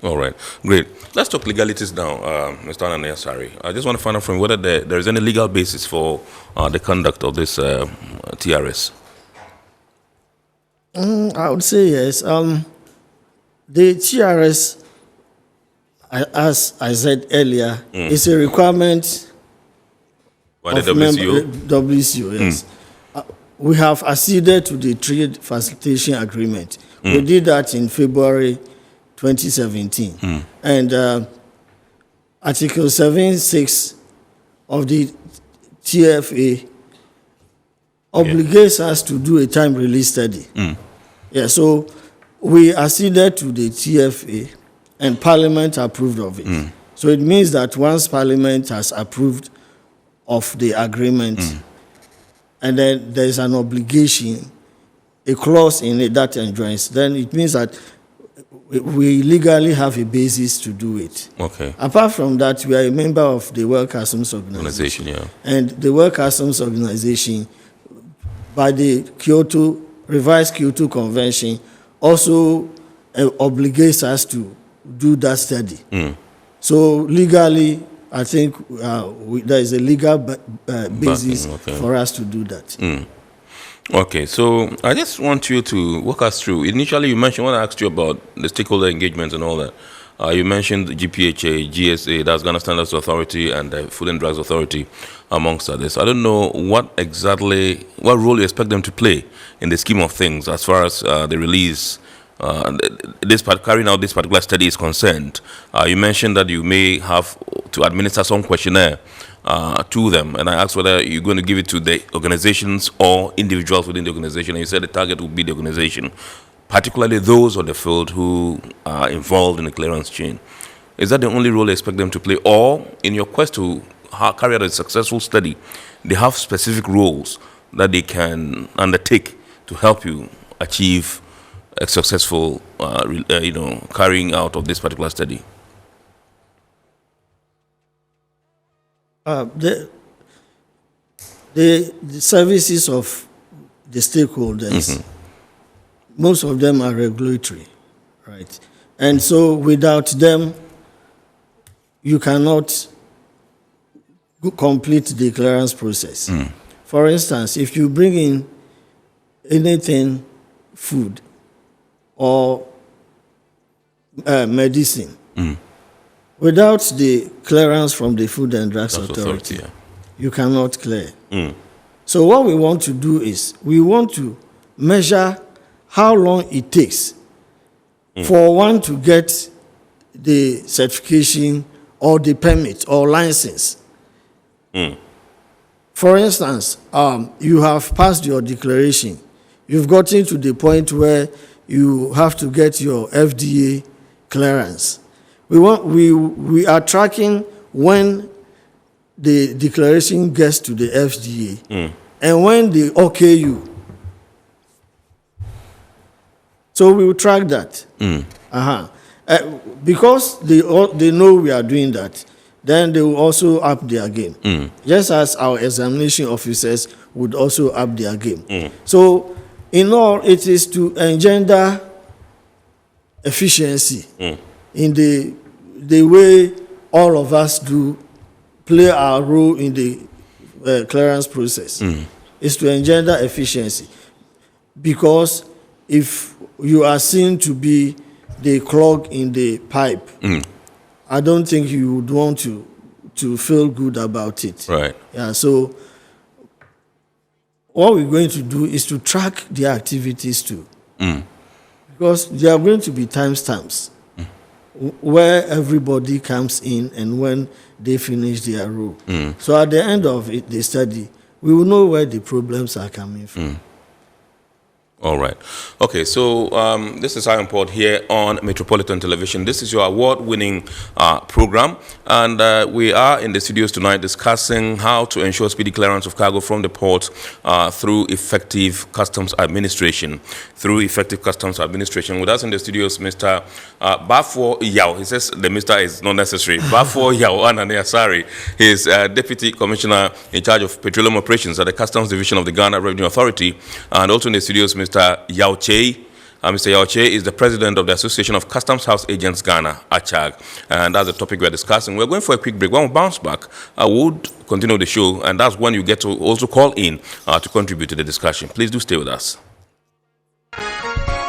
All right, great. Let's talk legalities now, Mr. Ananiasari. I just want to find out from whether there is any legal basis for the conduct of this TRS. I would say yes. The TRS, as I said earlier, is a requirement of the WCO? WCO, yes. We have acceded to the trade facilitation agreement. We did that in February 2017. And Article 7.6 of the TFA obligates us to do a time release study. Yeah, so we acceded to the TFA and Parliament approved of it. So it means that once Parliament has approved of the agreement, and then there is an obligation, a clause in it that enjoins, then it means that we legally have a basis to do it. Okay. Apart from that, we are a member of the World Customs Organization. And the World Customs Organization, by the revised Kyoto Convention, also obligates us to do that study. So legally, I think there is a legal basis for us to do that. Okay, so I just want you to walk us through. Initially, you mentioned, when I asked you about the stakeholder engagement and all that, you mentioned the GPHA, GSA, that's Ghana Standards Authority, and the Food and Drugs Authority, amongst others. I don't know what role you expect them to play in the scheme of things as far as the release, carrying out this particular study is concerned. You mentioned that you may have to administer some questionnaire to them, and I asked whether you're going to give it to the organizations or individuals within the organization, and you said the target would be the organization, particularly those on the field who are involved in the clearance chain. Is that the only role you expect them to play, or in your quest to carry out a successful study, they have specific roles that they can undertake to help you achieve a successful carrying out of this particular study? The services of the stakeholders, most of them are regulatory, right? And so without them, you cannot complete the clearance process. For instance, if you bring in anything, food or medicine, without the clearance from the Food and Drugs Authority, you cannot clear. So what we want to do is we want to measure how long it takes for one to get the certification or the permit or license. For instance, you have passed your declaration. You've gotten to the point where you have to get your FDA clearance. We are tracking when the declaration gets to the FDA and when they okay you. So we will track that. Because they know we are doing that, then they will also up their game. Just as our examination officers would also up their game. So in all, it is to engender efficiency in the way all of us do play our role in the clearance process. Is to engender efficiency. Because if you are seen to be the clog in the pipe, I don't think you would want to feel good about it. Right. Yeah. So what we're going to do is to track their activities too, because there are going to be timestamps where everybody comes in and when they finish their role. So at the end of the study, we will know where the problems are coming from. All right. Okay, so this is IMaH here on Metropolitan Television. This is your award-winning program, and we are in the studios tonight discussing how to ensure speedy clearance of cargo from the port through effective customs administration. With us in the studios, Mr. Bafo Yao. He says the Mr. is not necessary. Bafo Yao Ananiasari. He is Deputy Commissioner in charge of Petroleum Operations at the Customs Division of the Ghana Revenue Authority, and also in the studios, Mr. Yao Che. Mr. Yao Che is the president of the Association of Customs House Agents Ghana, ACHAG, and that's the topic we're discussing. We're going for a quick break. When we bounce back, I would continue the show, and that's when you get to also call in to contribute to the discussion. Please do stay with us.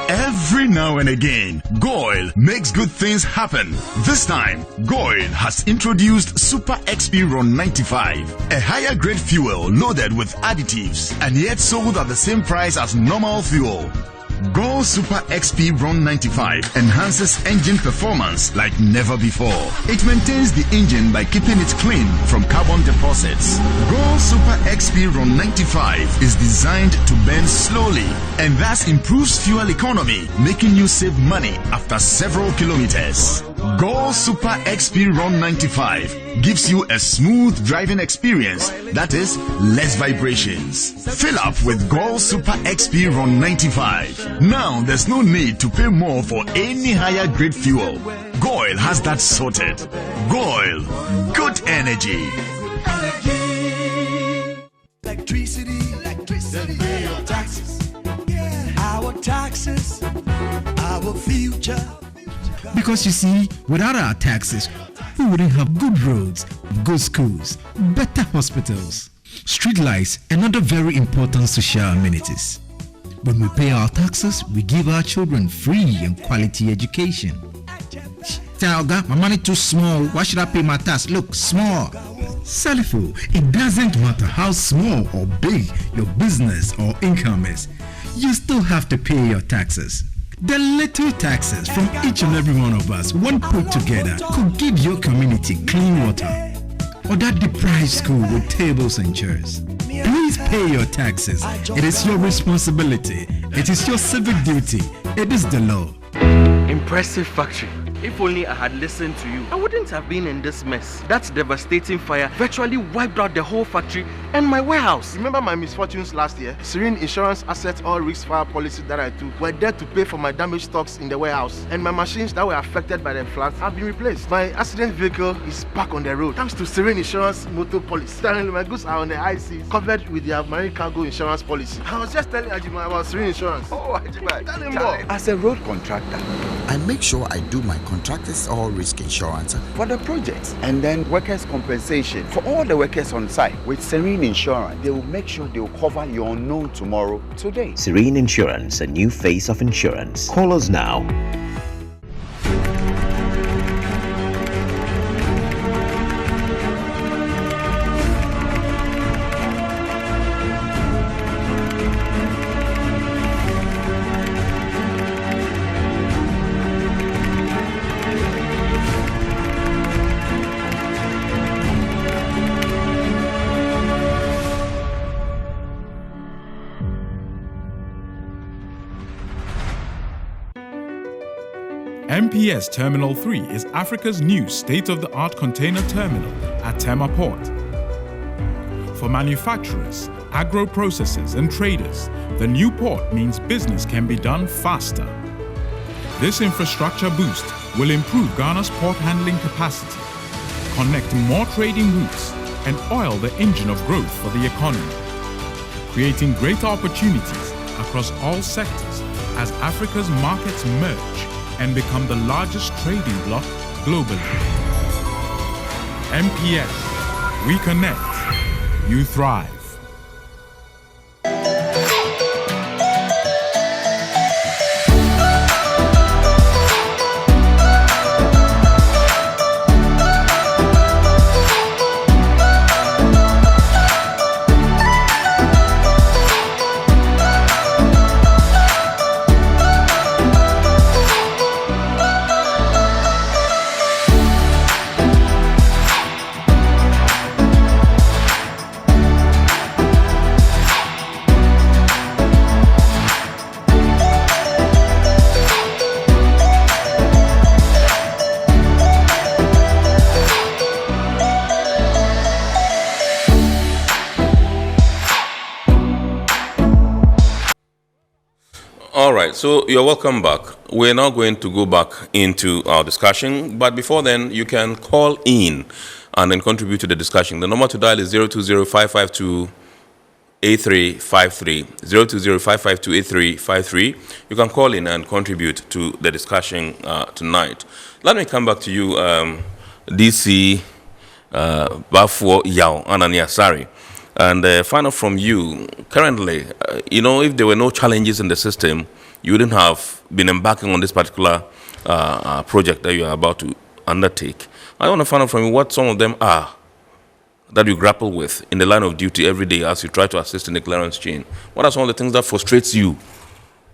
Every now and again, Goil makes good things happen. This time, Goil has introduced Super XP Ron 95, a higher grade fuel loaded with additives and yet sold at the same price as normal fuel. Goil Super XP Ron 95 enhances engine performance like never before. It maintains the engine by keeping it clean from carbon deposits. Goil Super XP Ron 95 is designed to burn slowly and thus improves fuel economy, making you save money after several kilometers. Goil Super XP Ron 95 gives you a smooth driving experience, that is, less vibrations. Fill up with Goil Super XP Ron 95. Now there's no need to pay more for any higher grade fuel. Goil has that sorted. Goil, good energy. Electricity, then pay your taxes. Our taxes, our future. Because you see, without our taxes, we wouldn't have good roads, good schools, better hospitals, street lights, and other very important social amenities. When we pay our taxes, we give our children free and quality education. Talga, my money too small. Why should I pay my tax? Look, small. Salifo, it doesn't matter how small or big your business or income is. You still have to pay your taxes. The little taxes from each and every one of us, when put together, could give your community clean water, or that deprived school with tables and chairs. Please pay your taxes. It is your responsibility. It is your civic duty. It is the law. Impressive factory. If only I had listened to you, I wouldn't have been in this mess. That devastating fire virtually wiped out the whole factory and my warehouse. Remember my misfortunes last year? Serene Insurance Asset All Risks Fire policy that I took were there to pay for my damaged stocks in the warehouse, and my machines that were affected by the floods have been replaced. My accident vehicle is back on the road thanks to Serene Insurance motor policy. Currently, my goods are on the high seas, covered with their marine cargo insurance policy. I was just telling Ajima about Serene Insurance. Oh, Ajima, tell him more. As a road contractor, I make sure I do my contractors all risk insurance for the projects, and then workers' compensation for all the workers on site. With Serene Insurance, they will make sure they will cover your unknown tomorrow today. Serene Insurance, a new face of insurance. Call us now. MPS Terminal 3 is Africa's new state-of-the-art container terminal at Tema Port. For manufacturers, agro-processors and traders, the new port means business can be done faster. This infrastructure boost will improve Ghana's port handling capacity, connect more trading routes, and oil the engine of growth for the economy, creating greater opportunities across all sectors as Africa's markets merge and become the largest trading bloc globally. MPS, we connect, you thrive. All right, so you're welcome back. We're now going to go back into our discussion, but before then, you can call in and then contribute to the discussion. The number to dial is 020-552-8353, 020-552-8353. You can call in and contribute to the discussion tonight. Let me come back to you, DC Bafo Yao Anania Sari. And find out from you, currently, if there were no challenges in the system, you wouldn't have been embarking on this particular project that you are about to undertake. I want to find out from you what some of them are that you grapple with in the line of duty every day as you try to assist in the clearance chain. What are some of the things that frustrates you?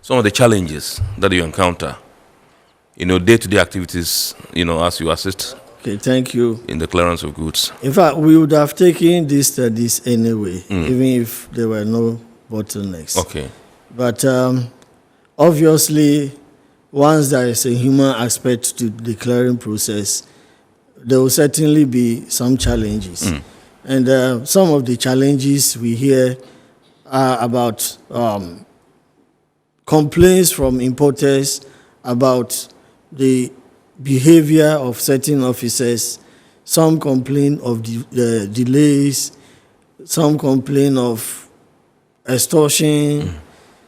Some of the challenges that you encounter, day-to-day activities, as you assist. Okay, thank you. In the clearance of goods. In fact, we would have taken these studies anyway, even if there were no bottlenecks. Okay. But obviously, once there is a human aspect to the clearing process, there will certainly be some challenges. And some of the challenges we hear are about complaints from importers about the behavior of certain officers. Some complain of delays, some complain of extortion,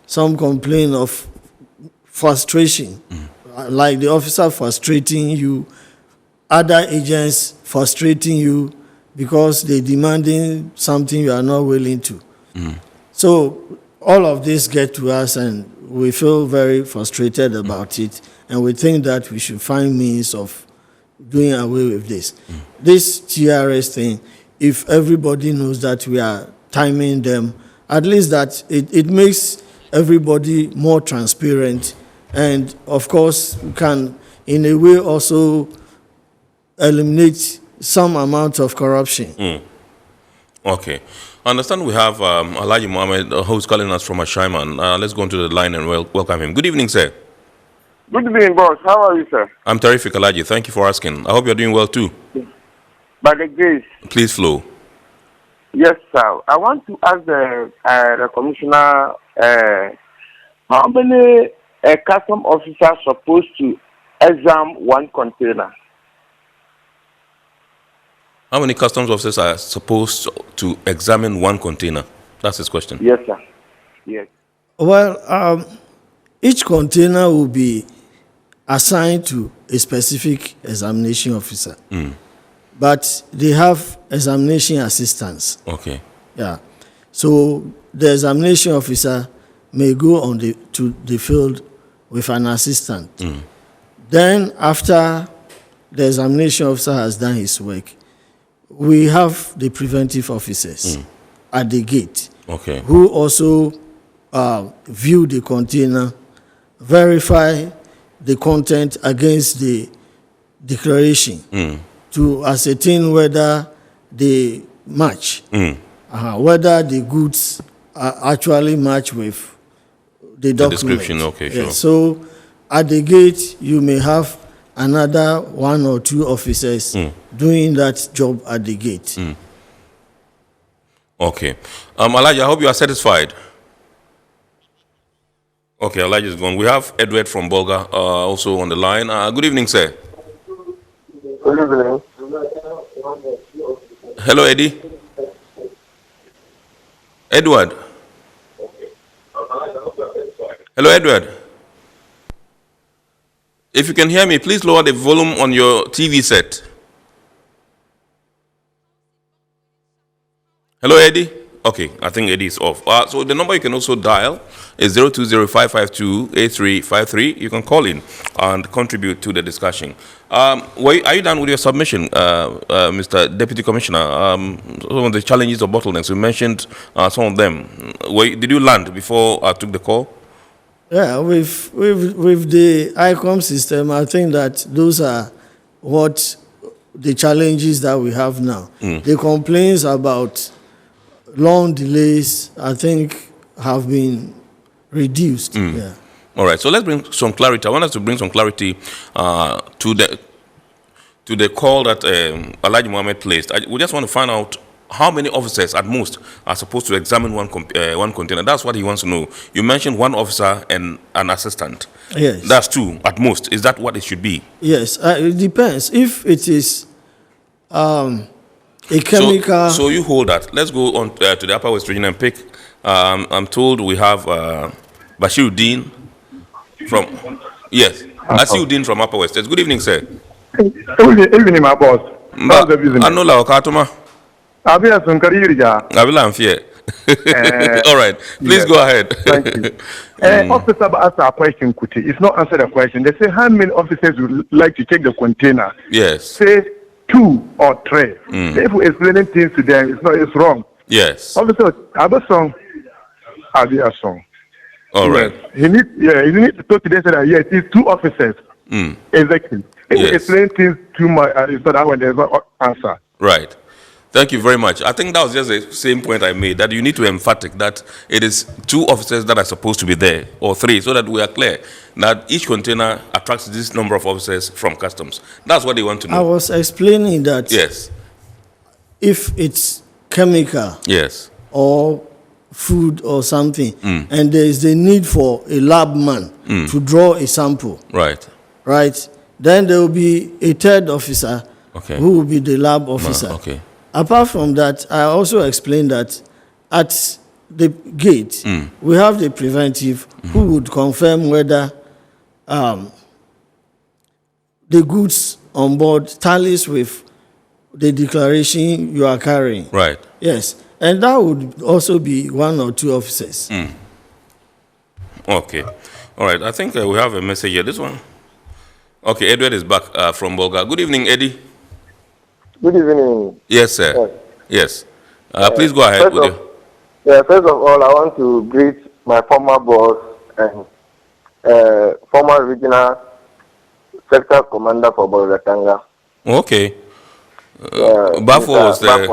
some complain of frustration, like the officer frustrating you, other agents frustrating you because they're demanding something you are not willing to. So all of this get to us and we feel very frustrated about it, and we think that we should find means of doing away with this. This TRS thing, if everybody knows that we are timing them, at least that it makes everybody more transparent, and of course can in a way also eliminate some amount of corruption. Okay. I understand we have Alhaji Mohammed who's calling us from Ashaiman. Let's go into the line and welcome him. Good evening, sir. Good evening, boss. How are you, sir? I'm terrific, Alhaji. Thank you for asking. I hope you're doing well too. By the grace. Please flow. Yes, sir. I want to ask the commissioner how many custom officers supposed to examine one container? How many customs officers are supposed to examine one container? That's his question. Yes, sir. Yes. Well, each container will be assigned to a specific examination officer. But they have examination assistants. Okay. Yeah. So the examination officer may go to the field with an assistant. Then after the examination officer has done his work, we have the preventive officers at the gate, who also view the container, verify the content against the declaration to ascertain whether they match, whether the goods actually match with the document. Description, okay, sure. So at the gate, you may have another 1 or 2 officers doing that job at the gate. Okay. Elijah, I hope you are satisfied. Okay, Elijah is gone. We have Edward from Bolga also on the line. Good evening, sir. Good evening. Hello, Eddie. Edward. Hello, Edward. If you can hear me, please lower the volume on your TV set. Hello, Eddie. Okay, I think Eddie is off. So the number you can also dial is 020-552-8353. You can call in and contribute to the discussion. Are you done with your submission, Mr. Deputy Commissioner? Some of the challenges or bottlenecks, you mentioned some of them. Did you land before I took the call? Yeah, with the ICOM system, I think that those are what the challenges that we have now. The complaints about long delays, I think, have been reduced. Yeah. All right. So let's bring some clarity. I want us to bring some clarity to the call that Elijah Mohammed placed. We just want to find out how many officers at most are supposed to examine one container. That's what he wants to know. You mentioned 1 officer and an assistant. Yes. That's 2 at most. Is that what it should be? Yes. It depends. If it is a chemical. So you hold that. Let's go on to the Upper West Region and pick. I'm told we have Bashiruddin from. Yes, Bashiruddin from Upper West. Good evening, sir. Good evening, my boss. How's the business? Anola Okatoma. Abia Sunkarija. Abila Amfie. All right, please go ahead. Thank you. Officer asked a question, Kuti. It's not answered a question. They say how many officers would like to take the container? Yes. Say 2 or 3. If we explaining things to them, it's wrong. Yes. Officer, Abasong, Abiasong. All right. He needs to talk to them and say that yes, it's 2 officers. Exactly. If we explain things too much, it's not that when there's no answer. Right. Thank you very much. I think that was just the same point I made, that you need to emphatic that it is 2 officers that are supposed to be there, or 3, so that we are clear that each container attracts this number of officers from customs. That's what they want to know. I was explaining that. Yes. If it's chemical. Yes. Or food or something, and there is the need for a lab man to draw a sample. Right. Right. Then there will be a 3rd officer who will be the lab officer. Okay. Apart from that, I also explained that at the gate, we have the preventive who would confirm whether the goods on board tallies with the declaration you are carrying. Right. Yes. And that would also be 1 or 2 officers. Okay. All right. I think we have a message here. This one. Okay. Edward is back from Bolga. Good evening, Eddie. Good evening. Yes, sir. Yes. Please go ahead with you. First of all, I want to greet my former boss and former regional sector commander for Bolgatanga. Okay. Bafo was there.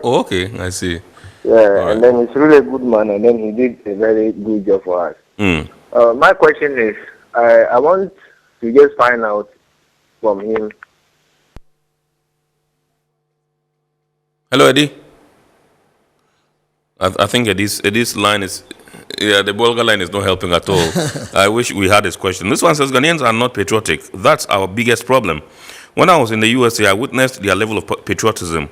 Oh, okay, I see. Yeah, and then he's really a good man, and then he did a very good job for us. My question is, I want to just find out from him. Hello, Eddie. I think Eddie's line is, the Bolga line is not helping at all. I wish we had this question. This one says, Ghanaians are not patriotic. That's our biggest problem. When I was in the USA, I witnessed their level of patriotism.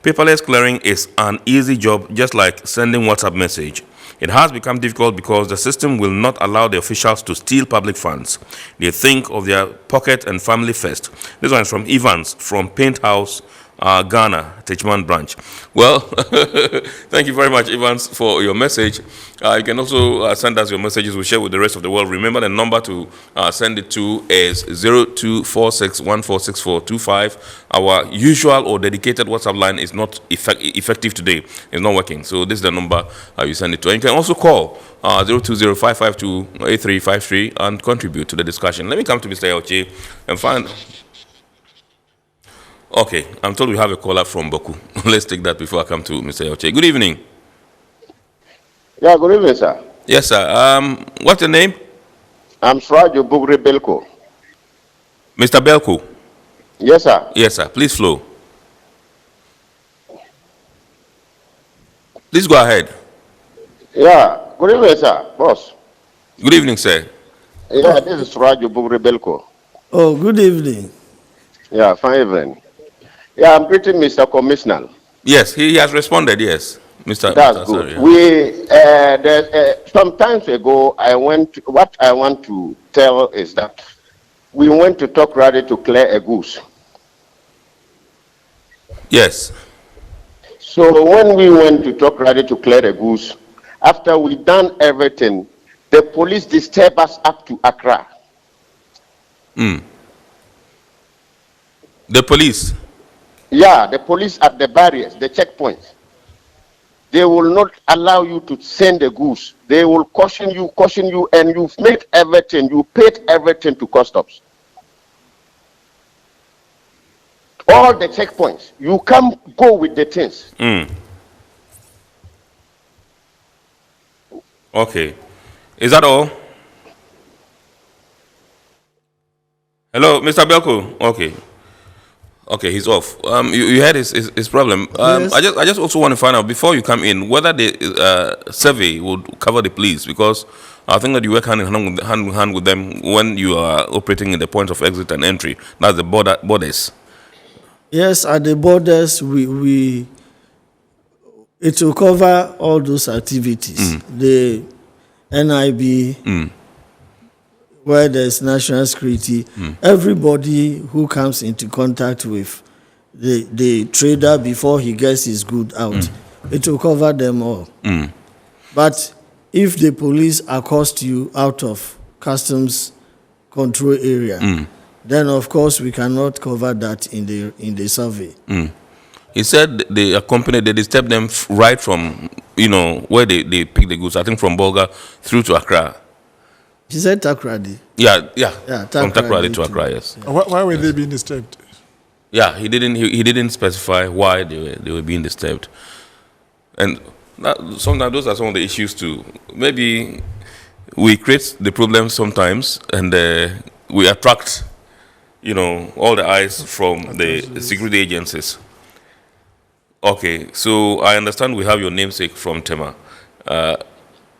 Paperless clearing is an easy job, just like sending WhatsApp message. It has become difficult because the system will not allow the officials to steal public funds. They think of their pocket and family first. This one is from Evans, from Paint House, Ghana, Techman branch. Well, thank you very much, Evans, for your message. You can also send us your messages. We'll share with the rest of the world. Remember, the number to send it to is 0246146425. Our usual or dedicated WhatsApp line is not effective today. It's not working. So this is the number you send it to. And you can also call 020-552-8353 and contribute to the discussion. Let me come to Mr. Yaoche and find... Okay, I'm told we have a caller from Boku. Let's take that before I come to Mr. Yaoche. Good evening. Yeah, good evening, sir. Yes, sir. What's your name? I'm Srajo Bugre Belko. Mr. Belko. Yes, sir. Yes, sir. Please flow. Please go ahead. Yeah. Good evening, sir. Boss. Good evening, sir. Yeah, this is Raju Bugre Belko. Oh, good evening. Yeah, fine evening. Yeah, I'm greeting Mr. Commissioner. Yes, he has responded, yes. Mr. That's Mr. good. Sorry, We, some times ago, what I want to tell is that we went to talk ready to clear a goose. Yes. So when we went to talk ready to clear a goose, after we done everything, the police disturbed us up to Accra. The police? Yeah, the police at the barriers, the checkpoints. They will not allow you to send a goose. They will caution you, and you've made everything, you paid everything to customs. All the checkpoints, you can't go with the things. Okay. Is that all? Hello, Mr. Belko? Okay. Okay, he's off. You heard his problem. Yes. I just also want to find out, before you come in, whether the survey would cover the police, because I think that you work hand in hand with them when you are operating in the point of exit and entry. That's the borders. Yes, at the borders, it will cover all those activities. The NIB, where there's national security, everybody who comes into contact with the trader before he gets his good out, it will cover them all. But if the police accost you out of customs control area, then of course we cannot cover that in the survey. He said they accompanied, they disturbed them right from, where they pick the goods, I think from Bolga through to Accra. He said Takrady. Yeah, Takrady from Takrady to Accra, yes. Why were they being disturbed? Yeah, he didn't specify why they were being disturbed. And sometimes those are some of the issues too. Maybe we create the problem sometimes, and we attract, all the eyes from the security agencies. Okay, so I understand we have your namesake from Tema,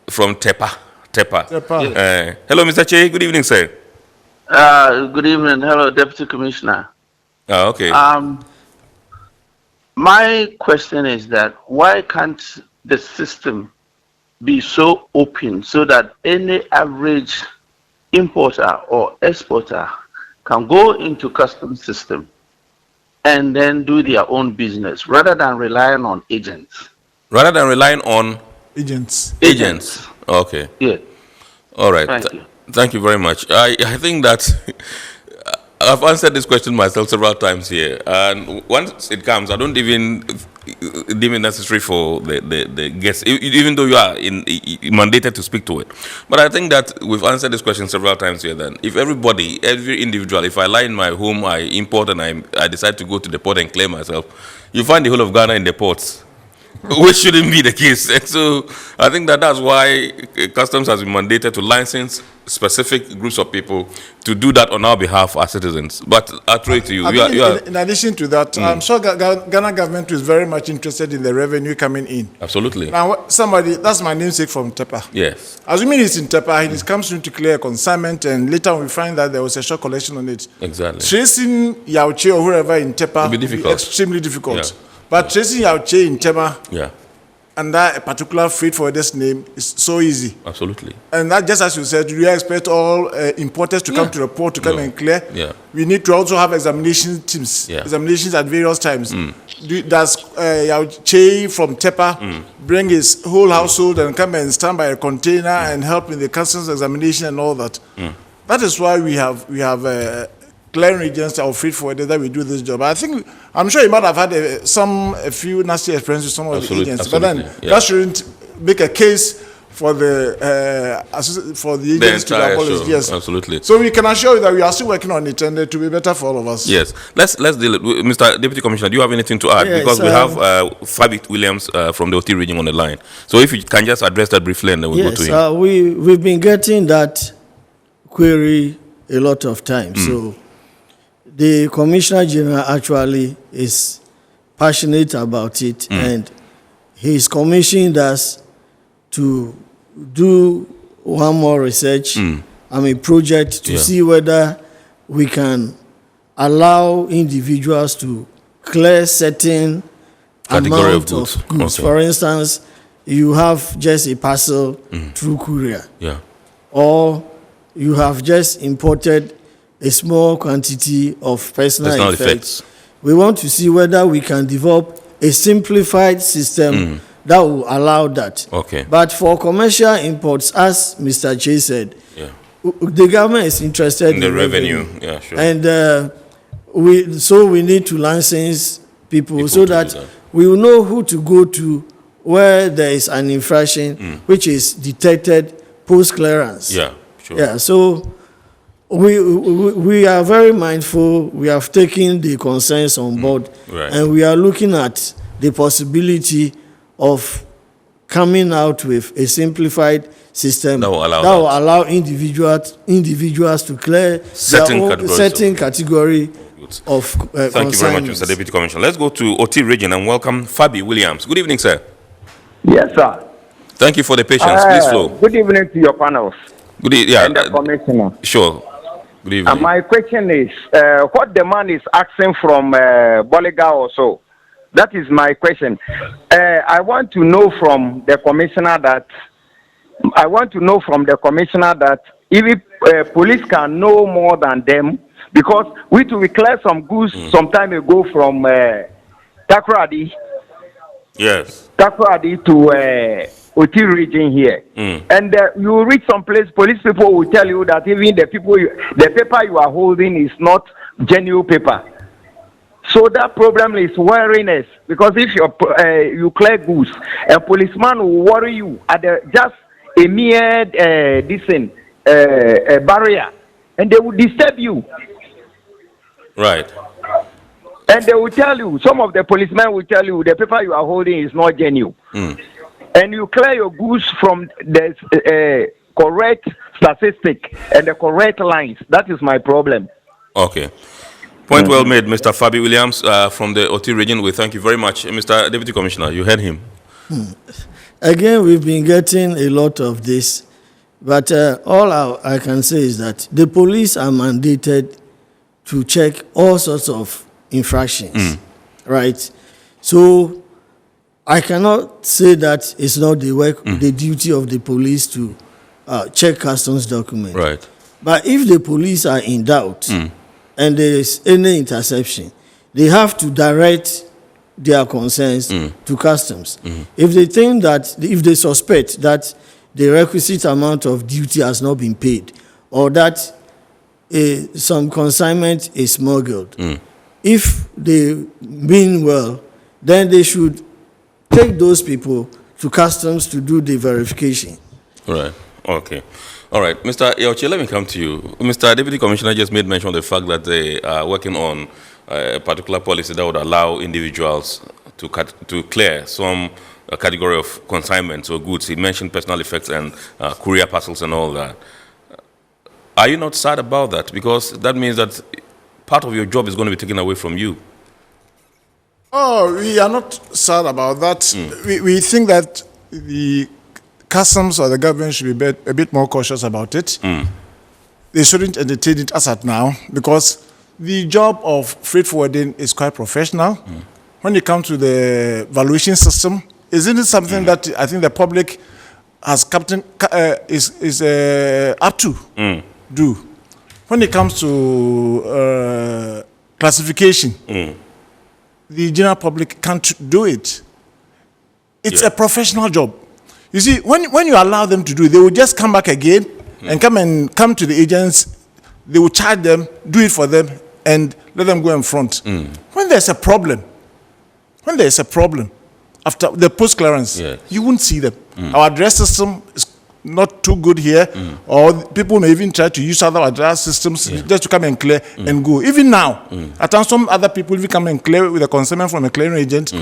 from Tepa. Hello, Mr. Che. Good evening, sir. Good evening. Hello, Deputy Commissioner. Okay. My question is that why can't the system be so open so that any average importer or exporter can go into customs system and then do their own business rather than relying on agents? Rather than relying on agents. Okay. Yeah. All right. Thank you very much. I think that I've answered this question myself several times here, and once it comes, I don't even deem it necessary for the guests, even though you are mandated to speak to it. But I think that we've answered this question several times here. Then, if every individual, if I lie in my home, I import, and I decide to go to the port and claim myself, you find the whole of Ghana in the ports. Which shouldn't be the case. And so I think that's why customs has been mandated to license specific groups of people to do that on our behalf as citizens. But I throw it to you. In addition to that, I'm sure Ghana government is very much interested in the revenue coming in. Absolutely. Now, that's my namesake from Tepa. Yes. Assuming it's in Tepa, it comes to clear a consignment, and later we find that there was a short collection on it. Exactly. Tracing Yauche or whoever in Tepa will be extremely difficult. Yeah. But tracing Yauche in Tema, under a particular freight forwarder's name is so easy. Absolutely. And that, just as you said, we expect all importers to come to the port to come and clear. Yeah. We need to also have examination teams, examinations at various times. Does Yauche from Tepa bring his whole household and come and stand by a container and help in the customs examination and all that? That is why we have clearing agents or freight forwarders that we do this job. I'm sure you might have had a few nasty experiences with some of the agents, but then that shouldn't make a case for the agents to apologize. Yes, absolutely. So we can assure you that we are still working on it, and it will be better for all of us. Yes, let's deal with Mr. Deputy Commissioner. Do you have anything to add? Yes, because we have Fabit Williams from the OT region on the line. So if you can just address that briefly, and then we'll go to him. We've been getting that query a lot of times. So the Commissioner General actually is passionate about it, and he's commissioned us to do one more research, project to see whether we can allow individuals to clear certain Category amount of goods. For instance, you have just a parcel through courier, or you have just imported a small quantity of personal effects. We want to see whether we can develop a simplified system that will allow that. Okay. But for commercial imports, as Mr. Che said, the government is interested in the revenue. Yeah, sure. And we need to license people so that we will know who to go to where there is an infraction which is detected post clearance. Yeah, sure. Yeah, so we are very mindful. We have taken the concerns on board, and we are looking at the possibility of coming out with a simplified system that will allow individuals to clear certain category of Thank you very much, Mr. Deputy Commissioner. Let's go to OT Region and welcome Fabi Williams. Good evening, sir. Yes, sir. Thank you for the patience. Please flow. Good evening to your panels. Good evening. Yeah, and the Commissioner. Sure. Good evening. My question is, what the man is asking from Boliga or so? That is my question. I want to know from the Commissioner that if police can know more than them, because we cleared some goods some time ago from Takoradi. Yes. Takoradi to OT region here. And you reach some place, police people will tell you that even the paper you are holding is not genuine paper. So that problem is worrying us, because if you clear goods, a policeman will worry you at just a mere barrier, and they will disturb you. Right. And they will tell you, some of the policemen will tell you the paper you are holding is not genuine. And you clear your goods from the correct statistic and the correct lines. That is my problem. Okay. Point well made, Mr. Fabi Williams from the OT region. We thank you very much. Mr. Deputy Commissioner, you heard him. Again, we've been getting a lot of this, but all I can say is that the police are mandated to check all sorts of infractions, right? So I cannot say that it's not the duty of the police to check customs documents. Right. But if the police are in doubt and there is any interception, they have to direct their concerns to customs. If they think that, if they suspect that the requisite amount of duty has not been paid, or that some consignment is smuggled, if they mean well, then they should take those people to customs to do the verification. Right. Okay. All right. Mr. Yaoche, let me come to you. Mr. Deputy Commissioner just made mention of the fact that they are working on a particular policy that would allow individuals to clear some category of consignments or goods. He mentioned personal effects and courier parcels and all that. Are you not sad about that? Because that means that part of your job is going to be taken away from you. Oh, we are not sad about that. We think that the customs or the government should be a bit more cautious about it. They shouldn't entertain it as at now, because the job of freight forwarding is quite professional. When it comes to the valuation system, isn't it something that I think the public has is up to do? When it comes to classification, the general public can't do it. It's a professional job. You see, when you allow them to do it, they will just come back again and come to the agents. They will charge them, do it for them, and let them go in front. When there's a problem, after the post clearance, you won't see them. Our address system is not too good here, or people may even try to use other address systems just to come and clear and go. Even now, at times some other people will come and clear with a consignment from a clearing agent.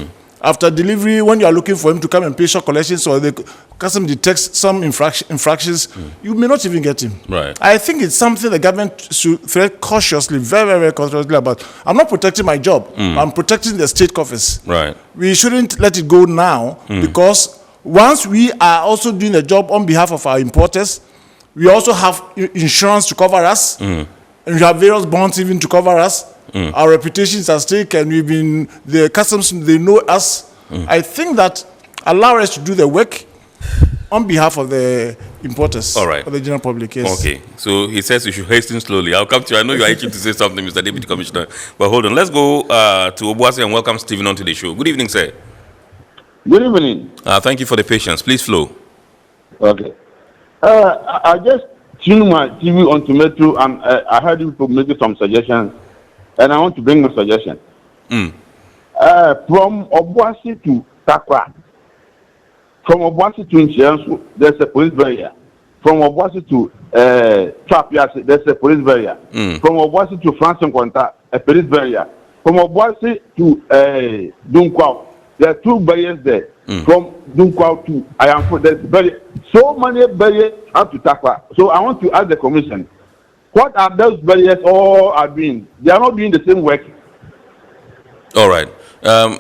after delivery, when you are looking for him to come and pay short collections or the custom detects some infractions, you may not even get him. Right. I think it's something the government should tread cautiously, very, very cautiously about. I'm not protecting my job. I'm protecting the state coffers. Right. We shouldn't let it go now because once we are also doing a job on behalf of our importers, we also have insurance to cover us, and we have various bonds even to cover us. Our reputation is at stake, and the customs, they know us. I think that allow us to do the work on behalf of the importers, all right, for the general public. Yes. Okay, so he says you should hasten slowly. I'll come to you. I know you are itching to say something, Mr. Deputy Commissioner, but hold on. Let's go to Obuasi and welcome Stephen onto the show. Good evening, sir. Good evening. Thank you for the patience. Please flow. Okay. I just tuned my TV on Tomato and I heard you making some suggestions, and I want to bring a suggestion. From Obuasi to Accra, from Obuasi to Nshiansu, there's a police barrier. From Obuasi to Trapiasi, there's a police barrier. From Obuasi to Francis Nkwanta, a police barrier. From Obuasi to Dunkwao, there are 2 barriers there. From Dunkwao to Ayamfo, there's so many barriers up to Takwa. So I want to ask the commission, what are those barriers all are doing? They are not doing the same work. All right.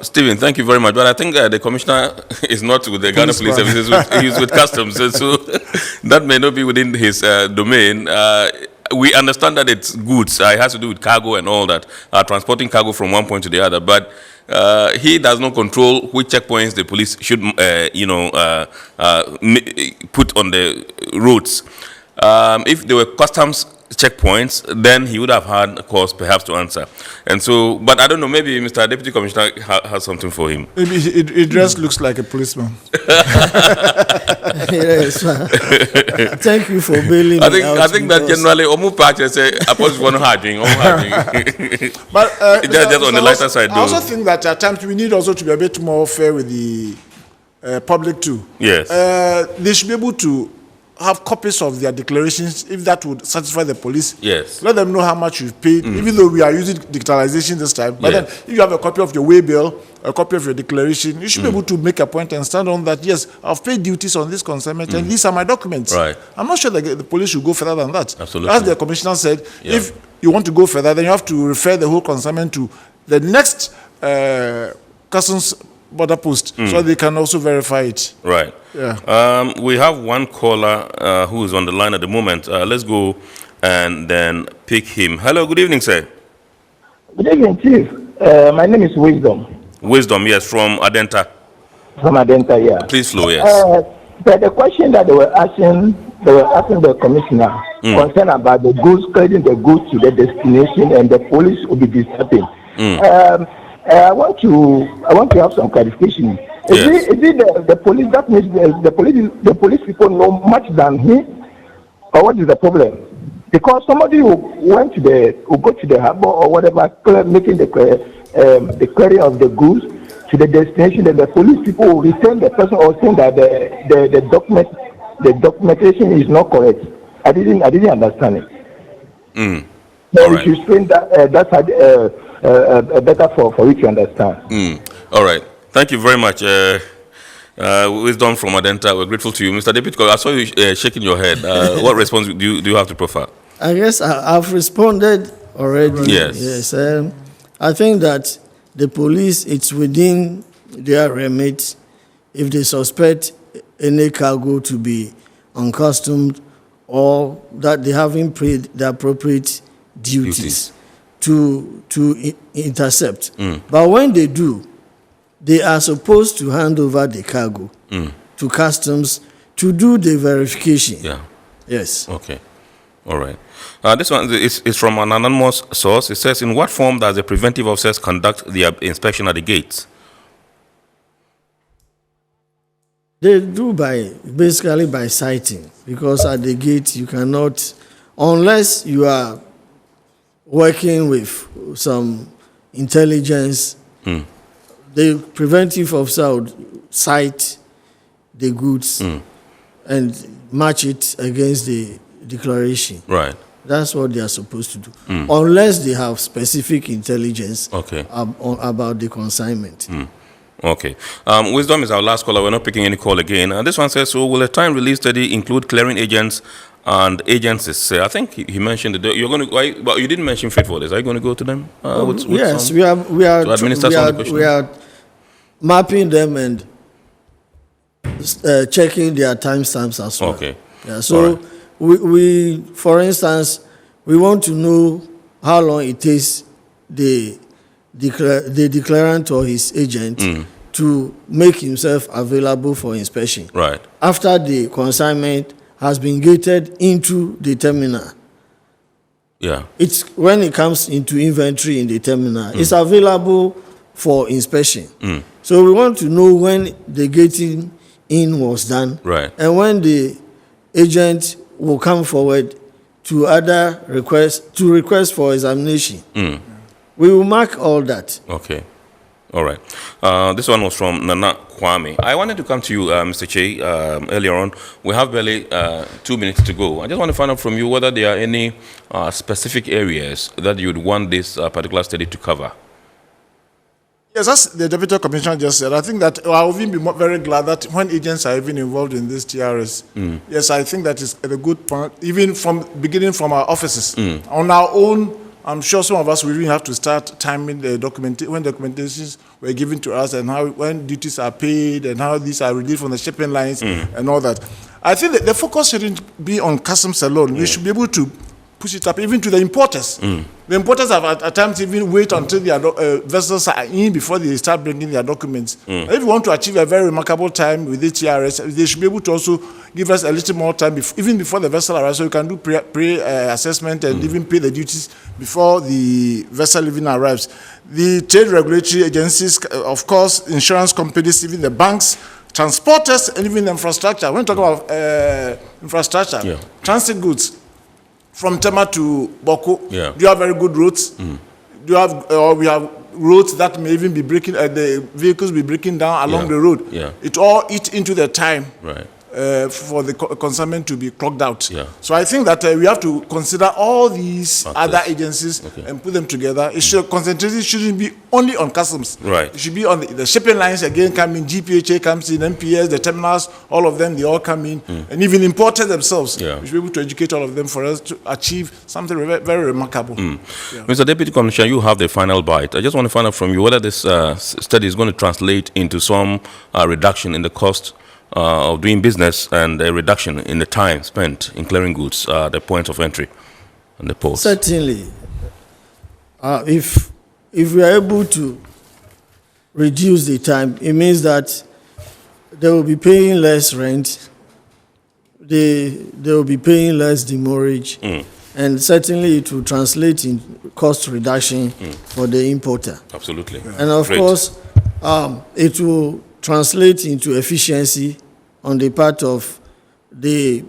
Stephen, thank you very much. But I think the commissioner is not with the Ghana Police Services, he's with customs. So that may not be within his domain. We understand that it's goods. It has to do with cargo and all that, transporting cargo from one point to the other. But he does not control which checkpoints the police should, put on the roads. If there were customs checkpoints, then he would have had a cause perhaps to answer. And so, but I don't know, maybe Mr. Deputy Commissioner has something for him. Maybe it just looks like a policeman. Yes, thank you for bailing me out. I think that generally, Omu Pache say, "Apart one harding." But just on the lighter side, I also think that at times we need also to be a bit more fair with the public too. Yes, they should be able to have copies of their declarations if that would satisfy the police. Yes. Let them know how much you've paid, even though we are using digitalization this time. But then if you have a copy of your way bill, a copy of your declaration, you should be able to make a point and stand on that, yes, I've paid duties on this consignment and these are my documents. Right. I'm not sure that the police should go further than that. Absolutely. As the commissioner said, if you want to go further, then you have to refer the whole consignment to the next customs border post so they can also verify it. Right. Yeah. We have one caller who is on the line at the moment. Let's go and then pick him. Hello, good evening, sir. Good evening, Chief. My name is Wisdom. Wisdom, yes, from Adenta. From Adenta, yeah. Please flow, yes. But the question that they were asking the commissioner concerned about the goods, carrying the goods to the destination, and the police will be disturbing. I want to have some clarification. Is it the police? That means the police people know much than him, or what is the problem? Because somebody who go to the harbor or whatever, making the clearing of the goods to the destination, and the police people will return the person or saying that the documentation is not correct. I didn't understand it. So if you explain that, that's better for you to understand. All right. Thank you very much. Wisdom from Adenta. We're grateful to you. Mr. Deputy, I saw you shaking your head. What response do you have to profile? I guess I've responded already. Yes. I think that the police, it's within their remit if they suspect any cargo to be uncustomed or that they haven't paid the appropriate duties to intercept. But when they do, they are supposed to hand over the cargo to customs to do the verification. Yeah. Yes. Okay. All right. This one is from an anonymous source. It says, in what form does the preventive officers conduct the inspection at the gates? They do basically by sighting, because at the gate you cannot, unless you are working with some intelligence, the preventive officer would sight the goods and match it against the declaration. Right. That's what they are supposed to do, unless they have specific intelligence about the consignment. Okay. Wisdom is our last caller. We're not picking any call again. And this one says, so will a time release study include clearing agents and agencies? I think he mentioned that you're going to, but you didn't mention freight forwarders. Are you going to go to them? Yes, we are mapping them and checking their timestamps as well. Okay. Yeah, so we, for instance, we want to know how long it takes the declarant or his agent to make himself available for inspection. Right. After the consignment has been gated into the terminal. Yeah. It's when it comes into inventory in the terminal, it's available for inspection. So we want to know when the gating in was done. Right. And when the agent will come forward to other request for examination. We will mark all that. Okay. All right. This one was from Nana Kwame. I wanted to come to you, Mr. Che, earlier on. We have barely 2 minutes to go. I just want to find out from you whether there are any specific areas that you would want this particular study to cover. Yes, as the Deputy Commissioner just said, I think that I will even be very glad that when agents are even involved in this TRS, yes, I think that is a good point, even beginning from our offices. On our own, I'm sure some of us will even have to start timing the when documentations were given to us and when duties are paid and how these are released from the shipping lines and all that. I think that the focus shouldn't be on customs alone. We should be able to push it up even to the importers. The importers have at times even wait until their vessels are in before they start bringing their documents. If you want to achieve a very remarkable time with the TRS, they should be able to also give us a little more time, even before the vessel arrives, so you can do pre-assessment and even pay the duties before the vessel even arrives. The trade regulatory agencies, of course, insurance companies, even the banks, transporters, and even infrastructure. When we talk about infrastructure, transit goods, from Tema to Boko, do you have very good roads? Do you have, we have roads that may even be breaking, the vehicles be breaking down along the road. It all eats into the time for the consignment to be clocked out. So I think that we have to consider all these other agencies and put them together. Concentration shouldn't be only on customs. It should be on the shipping lines again coming, GPHA comes in, MPS, the terminals, all of them, they all come in. And even importers themselves. We should be able to educate all of them for us to achieve something very remarkable. Mr. Deputy Commissioner, you have the final bite. I just want to find out from you whether this study is going to translate into some reduction in the cost of doing business and a reduction in the time spent in clearing goods at the point of entry and the ports. Certainly. If we are able to reduce the time, it means that they will be paying less rent, they will be paying less demurrage, and certainly it will translate in cost reduction for the importer. Absolutely. And of course, it will translate into efficiency on the part of the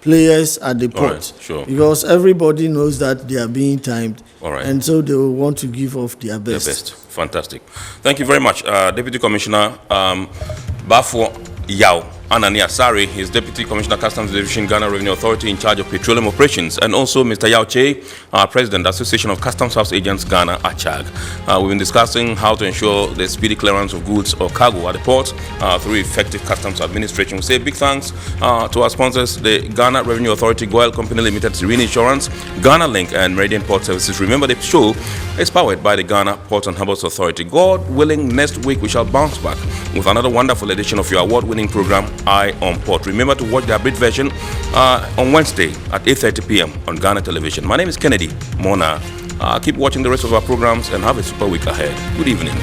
players at the port. Because everybody knows that they are being timed. And so they will want to give off their best. Fantastic. Thank you very much, Deputy Commissioner Bafo Yao Anania Sari, his Deputy Commissioner Customs Division, Ghana Revenue Authority, in charge of petroleum operations, and also Mr. Yao Che, President, Association of Customs House Agents, Ghana, ACHAG. We've been discussing how to ensure the speedy clearance of goods or cargo at the port through effective customs administration. We say big thanks to our sponsors, the Ghana Revenue Authority, Goyle Company Limited, Serene Insurance, Ghana Link, and Meridian Port Services. Remember, the show is powered by the Ghana Port and Harbors Authority. God willing, next week we shall bounce back with another wonderful edition of your award-winning program, Eye on Port. Remember to watch the abridged version on Wednesday at 8:30 p.m. on Ghana Television. My name is Kennedy Mona. Keep watching the rest of our programs and have a super week ahead. Good evening.